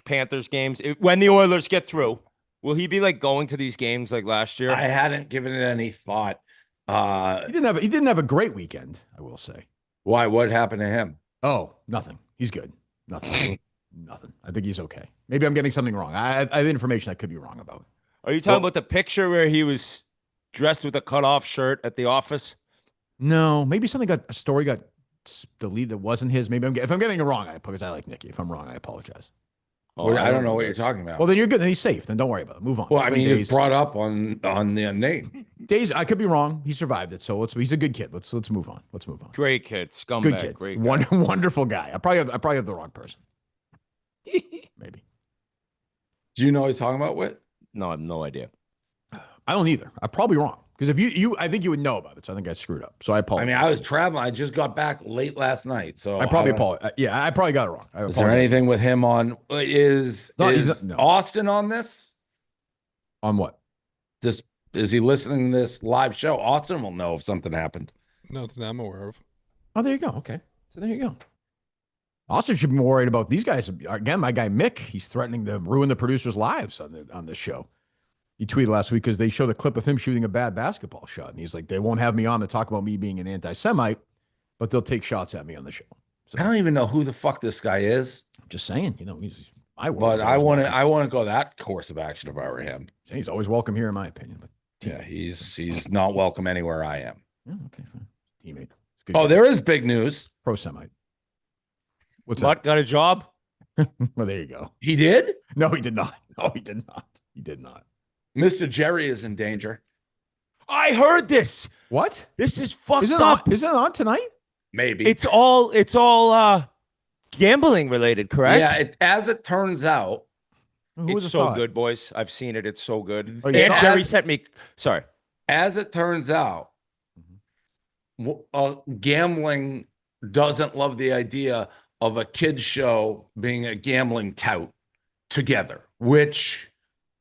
Panthers games when the Oilers get through? Will he be like going to these games like last year? I hadn't given it any thought. He didn't have a great weekend, I will say. Why? What happened to him? Oh, nothing. He's good. Nothing. Nothing. I think he's okay. Maybe I'm getting something wrong. I have information I could be wrong about. Are you talking about the picture where he was dressed with a cutoff shirt at the office? No, maybe a story got deleted that wasn't his. Maybe if I'm getting it wrong, because I like Nikki. If I'm wrong, I apologize. Well, I don't know what you're talking about. Well, then you're good. Then he's safe. Then don't worry about it. Move on. Well, I mean, he's brought up on the Unnamed. Days, I could be wrong. He survived it, so he's a good kid. Let's move on. Let's move on. Great kid, scumbag. Good kid. Great guy. Wonderful guy. I probably have the wrong person. Maybe. Do you know what he's talking about, Whit? No, I have no idea. I don't either. I'm probably wrong. Because if I think you would know about it. So I think I screwed up. So I apologize. I mean, I was traveling. I just got back late last night. So I probably apologize. Yeah, I probably got it wrong. Is there anything with him on? Is no. Austin on this? On what? Is he listening to this live show? Austin will know if something happened. Nothing I'm aware of. Oh, there you go. Okay. So there you go. Austin should be more worried about these guys. Again, my guy Mick, he's threatening to ruin the producers' lives on this show. He tweeted last week because they show the clip of him shooting a bad basketball shot. And he's like, they won't have me on to talk about me being an anti-Semite, but they'll take shots at me on the show. So, I don't even know who the fuck this guy is. I'm just saying, he's my word. But I want to go that course of action if I were him. He's always welcome here, in my opinion. But yeah, he's not welcome anywhere I am. Yeah, okay, fine. Teammate. Oh, there is big news. Pro-Semite. What's Mutt got a job? Well, there you go. He did? No, he did not. No, he did not. He did not. Mr. Jerry is in danger. I heard this. What? This is fucked up. Is it on tonight? Maybe. It's all gambling related, correct? Yeah, as it turns out. It's so good, boys. I've seen it. It's so good. Oh, and Jerry sent me. Sorry. As it turns out, gambling doesn't love the idea of a kid's show being a gambling tout together, which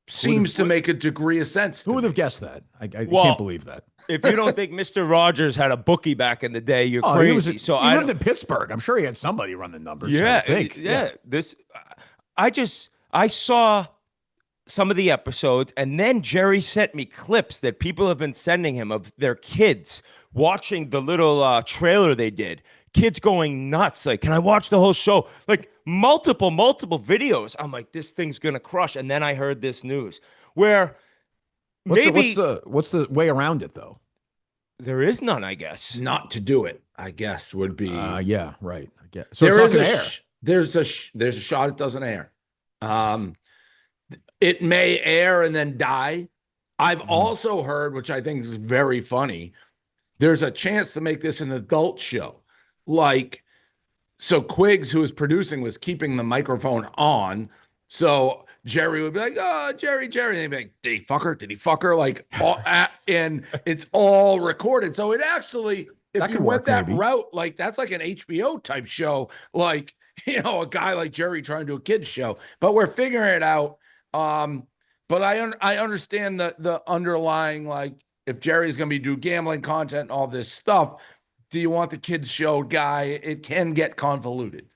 seems to make a degree of sense. Who would have guessed that? I can't believe that. If you don't think Mr. Rogers had a bookie back in the day, you're crazy. He lived in Pittsburgh. I'm sure he had somebody run the numbers. Yeah, I think. yeah. I saw some of the episodes, and then Jerry sent me clips that people have been sending him of their kids watching the little trailer they did. Kids going nuts. Like, can I watch the whole show? Like multiple videos. I'm like, this thing's gonna crush. And then I heard this news where what's the way around it though? There is none, I guess. Not to do it, I guess, would be. Yeah, right. I guess. So there it's is not gonna air. There's a shot it doesn't air. It may air and then die. I've also heard, which I think is very funny, there's a chance to make this an adult show. Like, so Quiggs, who was producing, was keeping the microphone on. So Jerry would be like, oh, Jerry. And they'd be like, did he fuck her? Did he fuck her? Like, and it's all recorded. So it actually, if you went that route, like, that's like an HBO type show. Like, a guy like Jerry trying to do a kid's show. But we're figuring it out. But I understand the underlying, like, if Jerry's going to be do gambling content and all this stuff, do you want the kids show guy? It can get convoluted.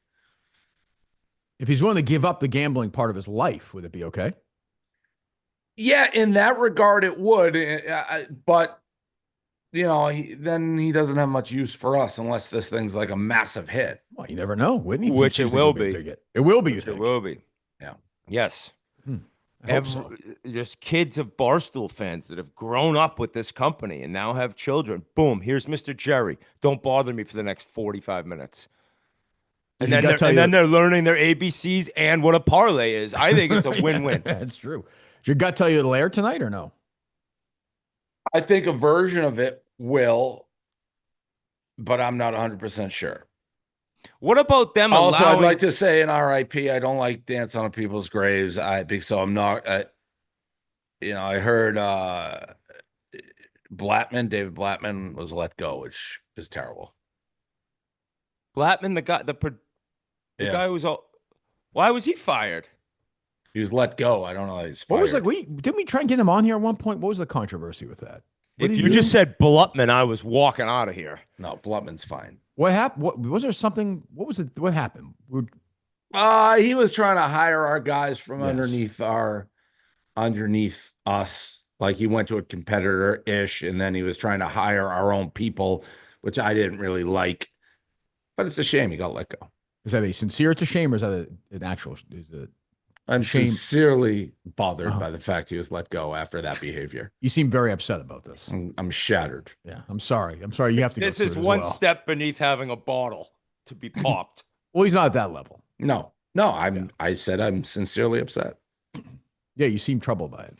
If he's willing to give up the gambling part of his life, would it be okay? Yeah, in that regard, it would. But, then he doesn't have much use for us unless this thing's like a massive hit. Well, you never know. Whitney, which it will be. It will be. It will be. Yeah. Yes. So. Just kids of Barstool fans that have grown up with this company and now have children. Boom, here's Mr. Jerry. Don't bother me for the next 45 minutes. And then they're learning their ABCs and what a parlay is. I think it's a win-win. That's true. Did your gut tell you it'll air tonight or no? I think a version of it will, but I'm not 100% sure. What about them also, allowing... I'd like to say an RIP. I don't like dance on people's graves. So I'm not, I heard David Blattman was let go, which is terrible. Blattman, the guy who was why was he fired? He was let go. I don't know. He's fired. What was didn't we try and get him on here at one point? What was the controversy with that? If you just said Blattman, I was walking out of here. No, Blattman's fine. What happened? Was there something? What was it? What happened? He was trying to hire our guys from underneath us. Like, he went to a competitor-ish, and then he was trying to hire our own people, which I didn't really like. But it's a shame he got let go. Is that a sincere it's a shame, or is that an actual? Is it? I'm shame? sincerely bothered by the fact he was let go after that behavior. You seem very upset about this. I'm shattered. Yeah, I'm sorry. I'm sorry. You have to. This go is through it as one well. step beneath having a bottle to be popped. Well, he's not at that level. No. I said I'm sincerely upset. Yeah, you seem troubled by it.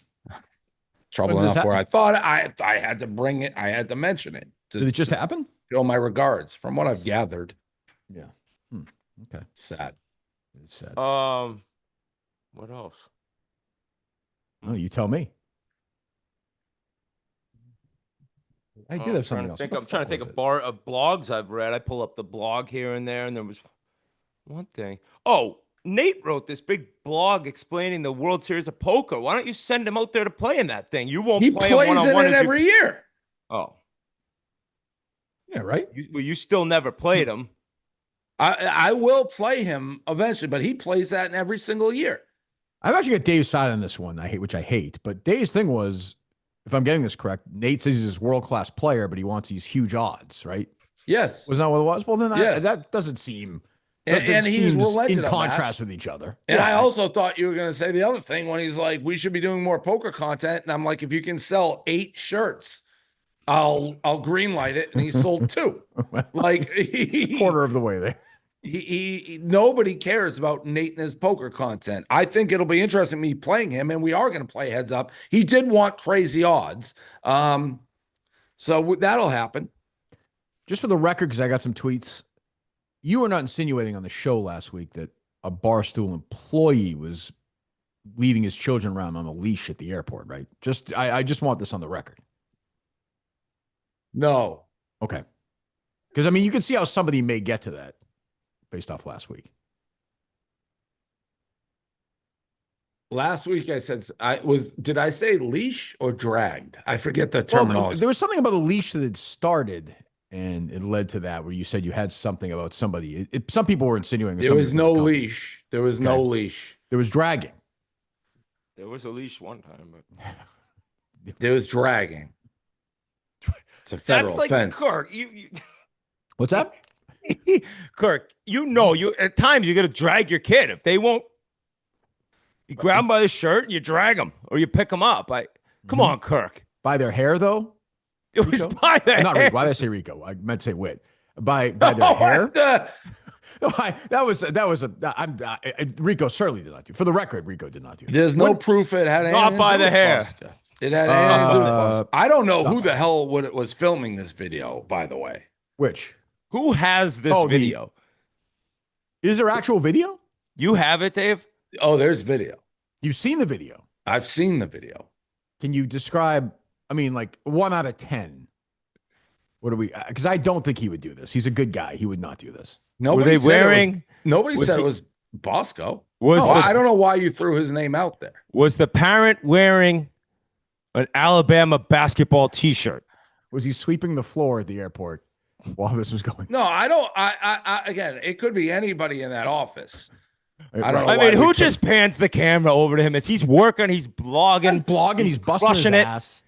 Trouble enough where I thought I had to bring it. I had to mention it. Did it just happen? Show my regards from what I've gathered. Yeah. Okay. Sad. It's sad. What else? Oh, you tell me. I did have something else. I'm trying to think of blogs I've read. I pull up the blog here and there, and there was one thing. Oh, Nate wrote this big blog explaining the World Series of Poker. Why don't you send him out there to play in that thing? You won't play him one-on-one. He plays in it every year. Oh. Yeah, right? You still never played him. I will play him eventually, but he plays that in every single year. I've actually got Dave's side on this one. Which I hate. But Dave's thing was, if I'm getting this correct, Nate says he's this world-class player, but he wants these huge odds, right? Yes. Was that what it was? Well, then yes. that doesn't seem. And he's relented in contrast with each other. And I also thought you were going to say the other thing when he's like, we should be doing more poker content. And I'm like, if you can sell 8 shirts, I'll green light it. And he sold 2. Like quarter of the way there. He nobody cares about Nate and his poker content. I think it'll be interesting me playing him, and we are going to play heads up. He did want crazy odds. So that'll happen. Just for the record, because I got some tweets. You were not insinuating on the show last week that a Barstool employee was leaving his children around on a leash at the airport, right? I just want this on the record. No. Okay. Because, I mean, you can see how somebody may get to that based off last week. Last week I said did I say leash or dragged? I forget the terminology. Well, there was something about a leash that had started and it led to that where you said you had something about somebody. Some people were insinuating there was no leash. There was no leash. There was dragging. There was a leash one time, but there was dragging. It's a federal offense. Kirk, What's that? Kirk, you at times you got to drag your kid. If they won't, you grab them by the shirt and you drag them or you pick them up. Come on, Kirk. By their hair, though? It was by their hair. Not Rico. Why did I say Rico? I meant to say wit. By their hair? Rico certainly did not do. For the record, Rico did not do. There's no proof it had anything not by the hair. Bosco. It had anything to do with Bosco. I don't know who the hell was filming this video, by the way. Which? Who has this video? Is there actual video? You have it, Dave? Oh, there's video. You've seen the video? I've seen the video. Can you describe, I mean, like 1 out of 10? What are we, because I don't think he would do this. He's a good guy. He would not do this. Nobody said it was Bosco. I don't know why you threw his name out there. Was the parent wearing an Alabama basketball t-shirt? Was he sweeping the floor at the airport while this was going? No, I don't. Again, it could be anybody in that office. I don't know. I mean, who just pans the camera over to him as he's working? He's blogging. He's busting his ass.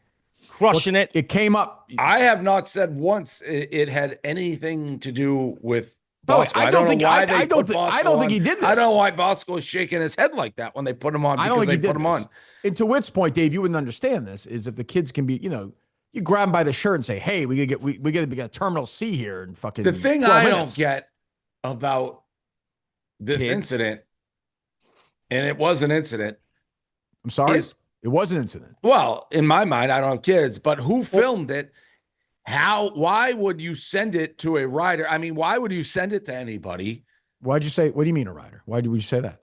Crushing it. It came up. I have not said once it had anything to do with Bosco. I don't think he did this. I don't know why Bosco was shaking his head like that when they put him on. I don't think they put him on. And to Whit's point, Dave, you wouldn't understand this. Is if the kids can be, you grab him by the shirt and say, "Hey, we got to get Terminal C here," and fucking. The thing I don't get about this incident, and it was an incident. I'm sorry. It was an incident. Well, in my mind, I don't have kids, but who filmed it? Why would you send it to a rider? I mean, why would you send it to anybody? Why'd you say, what do you mean a rider? Why would you say that?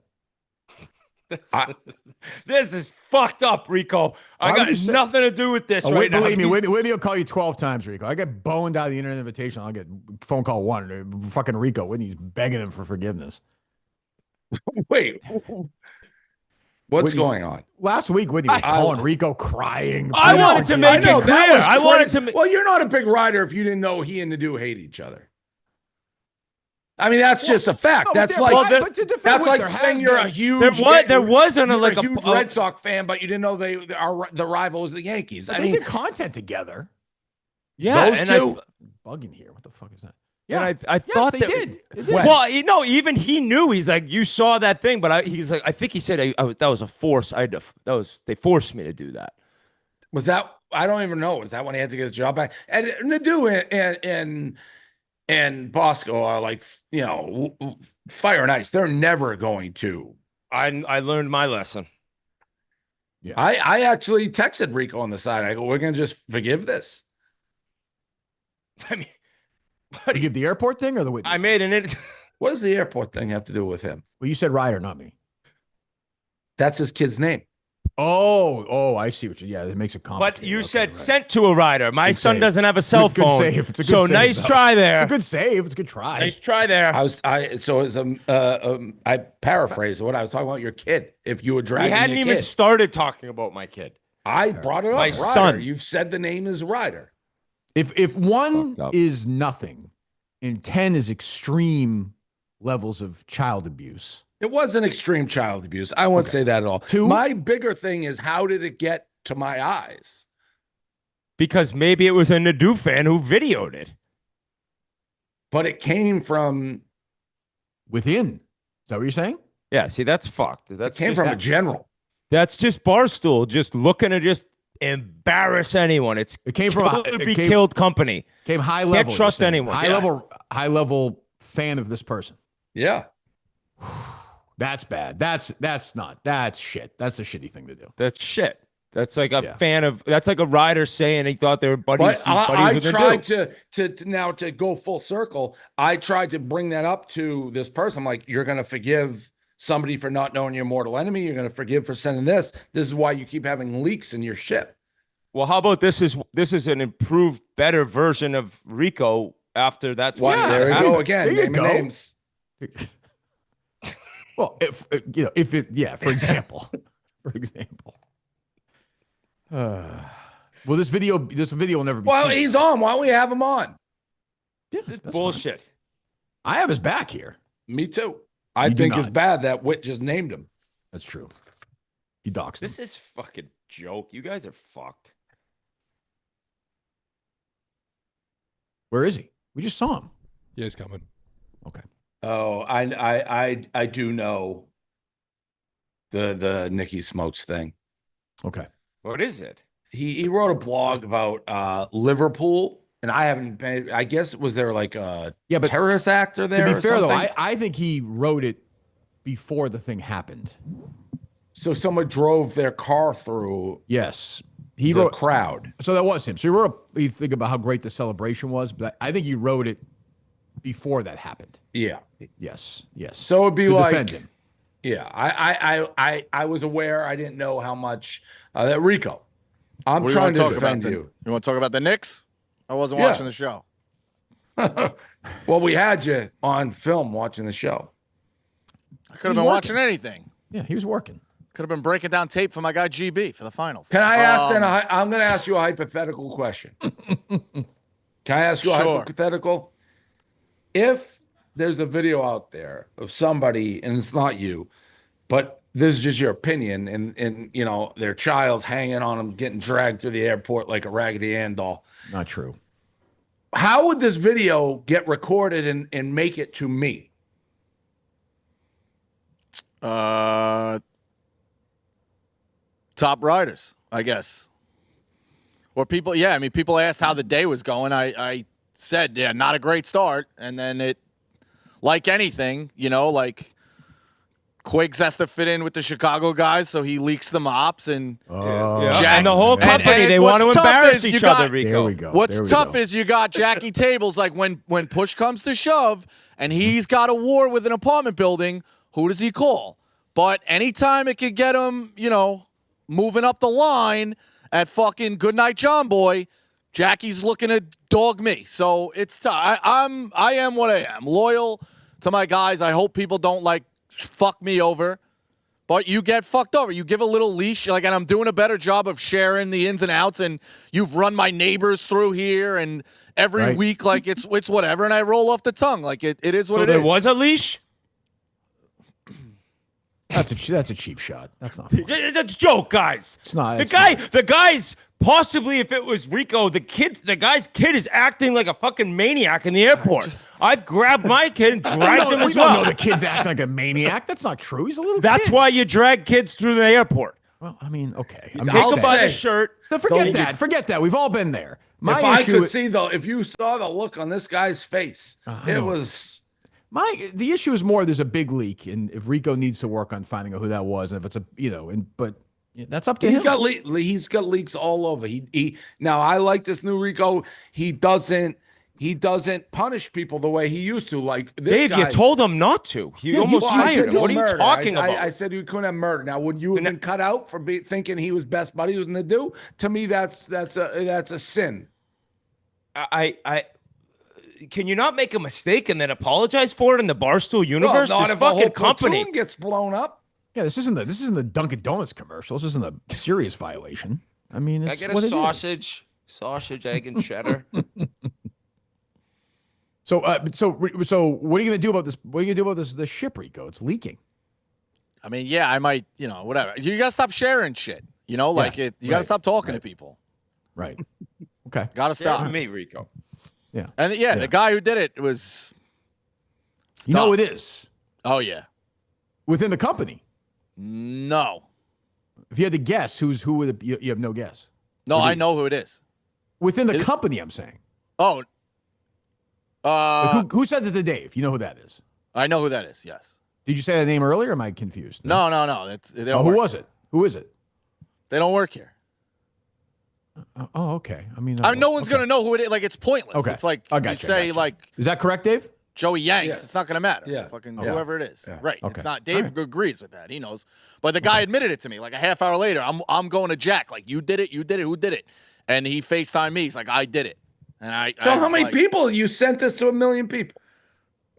This is fucked up, Rico. I got nothing to do with this right now. Believe me, Whitney will call you 12 times, Rico. I get boned out of the internet invitation. I'll get phone call 1. Fucking Rico. Whitney's begging him for forgiveness. Wait. What's going on? Last week, Whitney was calling Rico crying. I wanted to make it clear. Well, you're not a big rider if you didn't know he and Nadeau hate each other. I mean, that's just a fact. That's like saying you're a huge. There wasn't a huge Red Sox fan, but you didn't know the rival is the Yankees. I mean, did content together. Yeah, those two bugging here. What the fuck is that? Yeah, And I thought they that, did. They did. Well, no, even he knew. He's like, you saw that thing, but he's like, I think he said that was a force. They forced me to do that. Was that? I don't even know. Was that when he had to get his job back? And Nadeau and Bosco are like, fire and ice. They're never going to. I learned my lesson. Yeah. I actually texted Rico on the side. I go, we're gonna just forgive this. I mean, forgive the airport thing or the Whitney? I made an. What does the airport thing have to do with him? Well, you said Ryder, not me. That's his kid's name. Oh, I see what you. Yeah, it makes it complicated. But you said sent to a rider. My son doesn't have a cell good phone. Save. It's a good so save, nice though. try there. It's a good save. It's a good try. Nice try there. I paraphrased what I was talking about your kid. If you were dragging We hadn't your even kid. started talking about my kid. I brought it up. My Ryder. son. You've said the name is Ryder. If 1 is nothing and 10 is extreme levels of child abuse. It wasn't extreme child abuse. I won't say that at all. 2? My bigger thing is, how did it get to my eyes? Because maybe it was a Nadeau fan who videoed it. But it came from within. Is that what you're saying? Yeah, see, that's fucked. That came from a general. That's just Barstool, just looking to just embarrass anyone. It came from killed company. Came high level. Can't trust anyone. High level fan of this person. Yeah. That's bad. That's shit. That's a shitty thing to do. That's shit. That's like a fan of. That's like a rider saying he thought they were buddies. But I tried to now to go full circle. I tried to bring that up to this person. I'm like, you're going to forgive somebody for not knowing your mortal enemy. You're going to forgive for sending this. This is why you keep having leaks in your ship. Well, how about this is an improved, better version of Rico after that's why. Well, there you go again. Naming names. Well, for example, well, this video will never be Well, seen. he's on. Why don't we have him on? This is bullshit. Fine. I have his back here. Me too. I think it's bad that Witt just named him. That's true. He doxed him. This is fucking joke. You guys are fucked. Where is he? We just saw him. Yeah, he's coming. Okay. Oh, I do know the Nicky Smokes thing. Okay. What is it? He wrote a blog about Liverpool, and I haven't been. I guess was there like a terrorist actor there? To be fair, though, something? I think he wrote it before the thing happened. So someone drove their car through. Yes. He the wrote crowd. So that was him. So he wrote you think about how great the celebration was, but I think he wrote it before that happened. Yeah. Yes. So it'd be to like defend him. Yeah. I was aware. I didn't know how much that Rico. I'm trying to defend you. You want to talk about the Knicks? I wasn't watching the show. Well, we had you on film watching the show. I could have been watching anything. Yeah, he was working. Could have been breaking down tape for my guy GB for the finals. Can I ask then? I'm going to ask you a hypothetical question. Can I ask you a hypothetical? If there's a video out there of somebody, and it's not you, but this is just your opinion, and you know their child's hanging on them, getting dragged through the airport like a Raggedy Ann doll. Not true. How would this video get recorded and make it to me? Top riders, I guess. Or people, yeah, I mean, people asked how the day was going. I said, yeah, not a great start. And then it, like anything, you know, like Quiggs has to fit in with the Chicago guys, so he leaks the mops. And Jack, and the whole company, they want to embarrass each other, Rico. There we go. What's tough is you got Jackie Tables, like when push comes to shove, and he's got a war with an apartment building, who does he call? But anytime it could get him, you know, moving up the line at fucking Goodnight John Boy, Jackie's looking to dog me. So it's tough. I am what I am. Loyal to my guys. I hope people don't like fuck me over. But you get fucked over. You give a little leash, like, and I'm doing a better job of sharing the ins and outs, and you've run my neighbors through here, and every week, like, it's whatever, and I roll off the tongue. Like, it is what it is. There was a leash? That's a cheap shot. That's not funny. It's a joke, guys. It's not. The guy's Possibly if it was Rico, the guy's kid is acting like a fucking maniac in the airport. I've grabbed my kid and dragged him as well. We don't know the kid's acting like a maniac. That's not true. He's a little That's kid. why you drag kids through the airport. Well, I mean, okay. Take him by the shirt. No, forget that. Forget that. We've all been there. If you saw the look on this guy's face, it was. The issue is more there's a big leak, and if Rico needs to work on finding out who that was, and if it's but that's up to him. He's got leaks all over. Now I like this new Rico. He doesn't punish people the way he used to. Like this Dave, guy, you told him not to. He almost fired him. What are you talking about? I said you couldn't have murder. Now, would you have been cut out for thinking he was best buddies with Nadu? To me, that's a sin. Can you not make a mistake and then apologize for it in the Barstool universe? Well, not this if a whole fucking company platoon gets blown up. Yeah, this isn't the Dunkin' Donuts commercial. This isn't a serious violation. I mean, it's I get what a sausage, egg, and cheddar. So what are you gonna do about this? What are you gonna do about this ship, Rico? It's leaking. I mean, yeah, I might, whatever. You gotta stop sharing shit. You gotta stop talking to people. Right. Okay. Gotta stop. Me, Rico. Yeah. And the guy who did it was. You know who it is? Oh yeah. Within the company. No. If you had to guess, who would it be? You have no guess. No, I know who it is. Within the company, I'm saying. Oh. Who said that to Dave? You know who that is? I know who that is, yes. Did you say that name earlier, or am I confused? No. Who was it? Who is it? They don't work here. Okay. I mean, no one's going to know who it is. Like, it's pointless. Okay. It's like, you say, like... Is that correct, Dave? Joey Yanks. Yes. It's not going to matter. Yeah. Fucking whoever it is. Yeah. Right. Okay. It's not. Dave agrees with that. He knows. But the guy admitted it to me. Like, a half hour later, I'm going to Jack. Like, you did it. Who did it? And he FaceTimed me. He's like, I did it. And how many people? You sent this to 1 million people?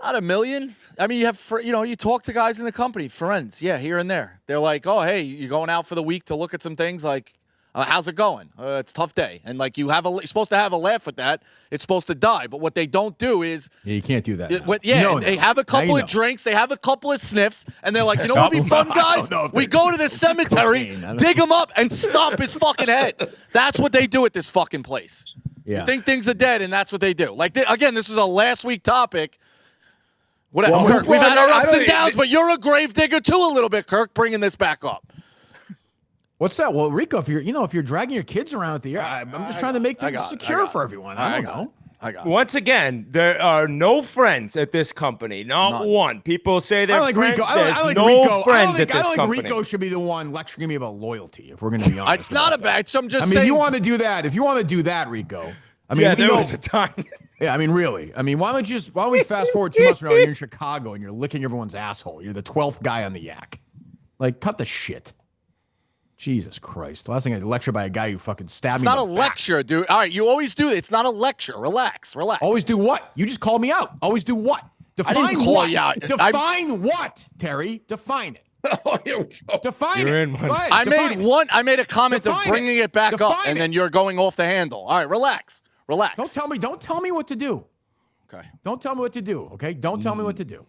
Not 1 million. I mean, you have, you talk to guys in the company, friends, here and there. They're like, oh, hey, you're going out for the week to look at some things. Like, how's it going? It's a tough day. And like, you're supposed to have a laugh with that. It's supposed to die. But what they don't do is. Yeah, you can't do that. They have a couple of drinks. They have a couple of sniffs. And they're like, you know what would be fun, guys? We go to the cemetery, dig him up, and stomp his fucking head. That's what they do at this fucking place. Yeah. You think things are dead, and that's what they do. Like, again, this was a last week topic. Whatever, well, Kirk, we've had our ups and downs, but you're a grave digger too a little bit, Kirk, bringing this back up. What's that? Well, Rico, if you're dragging your kids around at the air, I'm just trying to make things secure for everyone. I don't know. Once again, there are no friends at this company. Not one. People say they're friends. Rico. There's no friends at this company. I don't think Rico should be the one lecturing me about loyalty, if we're going to be honest. It's not a bad. I'm just saying. I mean, if you want to do that, Rico. I mean, there was a time. Yeah, I mean, really. I mean, why don't we fast forward 2 months from now? You're in Chicago and you're licking everyone's asshole. You're the 12th guy on the yak. Like, cut the shit. Jesus Christ. The last thing I lecture by a guy who fucking stabbed me. It's not a lecture, dude. All right, you always do it. It's not a lecture. Relax. Always do what? You just called me out. Always do what? Define I didn't call you out. Define what, Terry? Define it. Oh, here we go. Define You're it. in one. Go ahead, I made a comment of bringing it back up, and then you're going off the handle. All right, relax. Don't tell me what to do. Okay. Don't tell me what to do. Okay. Don't tell me what to do.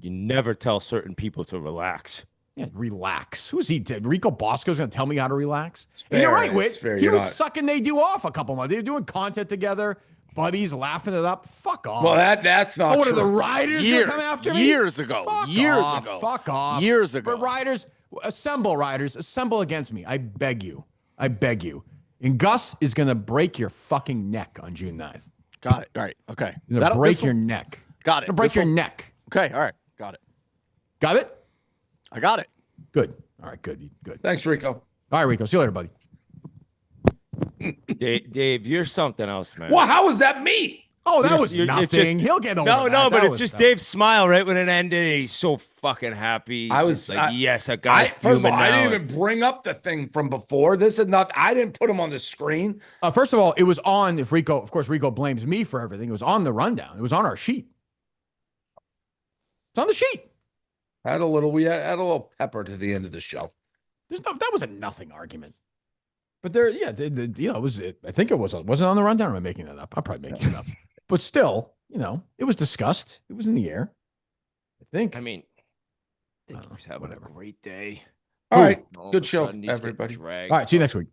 You never tell certain people to relax. Yeah, relax. Who's he? Rico Bosco's going to tell me how to relax? Fair, you're right, Whit. He was not sucking they do off a couple months. They were doing content together, buddies, laughing it up. Fuck off. Well, that's not true. What are the riders going to come after me? Years ago. Fuck off. Years ago. But riders, assemble against me. I beg you. And Gus is going to break your fucking neck on June 9th. Got it. All right. Okay. He's going to break your neck. Got it. Break your neck. Okay. All right. Got it. Got it? I got it. Good. All right. Good. Thanks, Rico. All right, Rico. See you later, buddy. Dave, you're something else, man. Well, how was that me? Oh, that was nothing. He'll get over that. No, but That it's just Dave's smile right when it ended. He's so fucking happy. I was like, yes, a guy's first of all, now. I didn't even bring up the thing from before. This is not. I didn't put him on the screen. First of all, it was on. Of course, Rico blames me for everything. It was on the rundown. It was on our sheet. It's on the sheet. We had a little pepper to the end of the show. That was a nothing argument. But it was. I think it was. Was it on the rundown? Or am I making that up? I'm probably making it up. But still, it was discussed. It was in the air. I think. I mean, I think he was having a great day. All right. All Good of a show, sudden, he's everybody. getting dragged. All right. See you next week.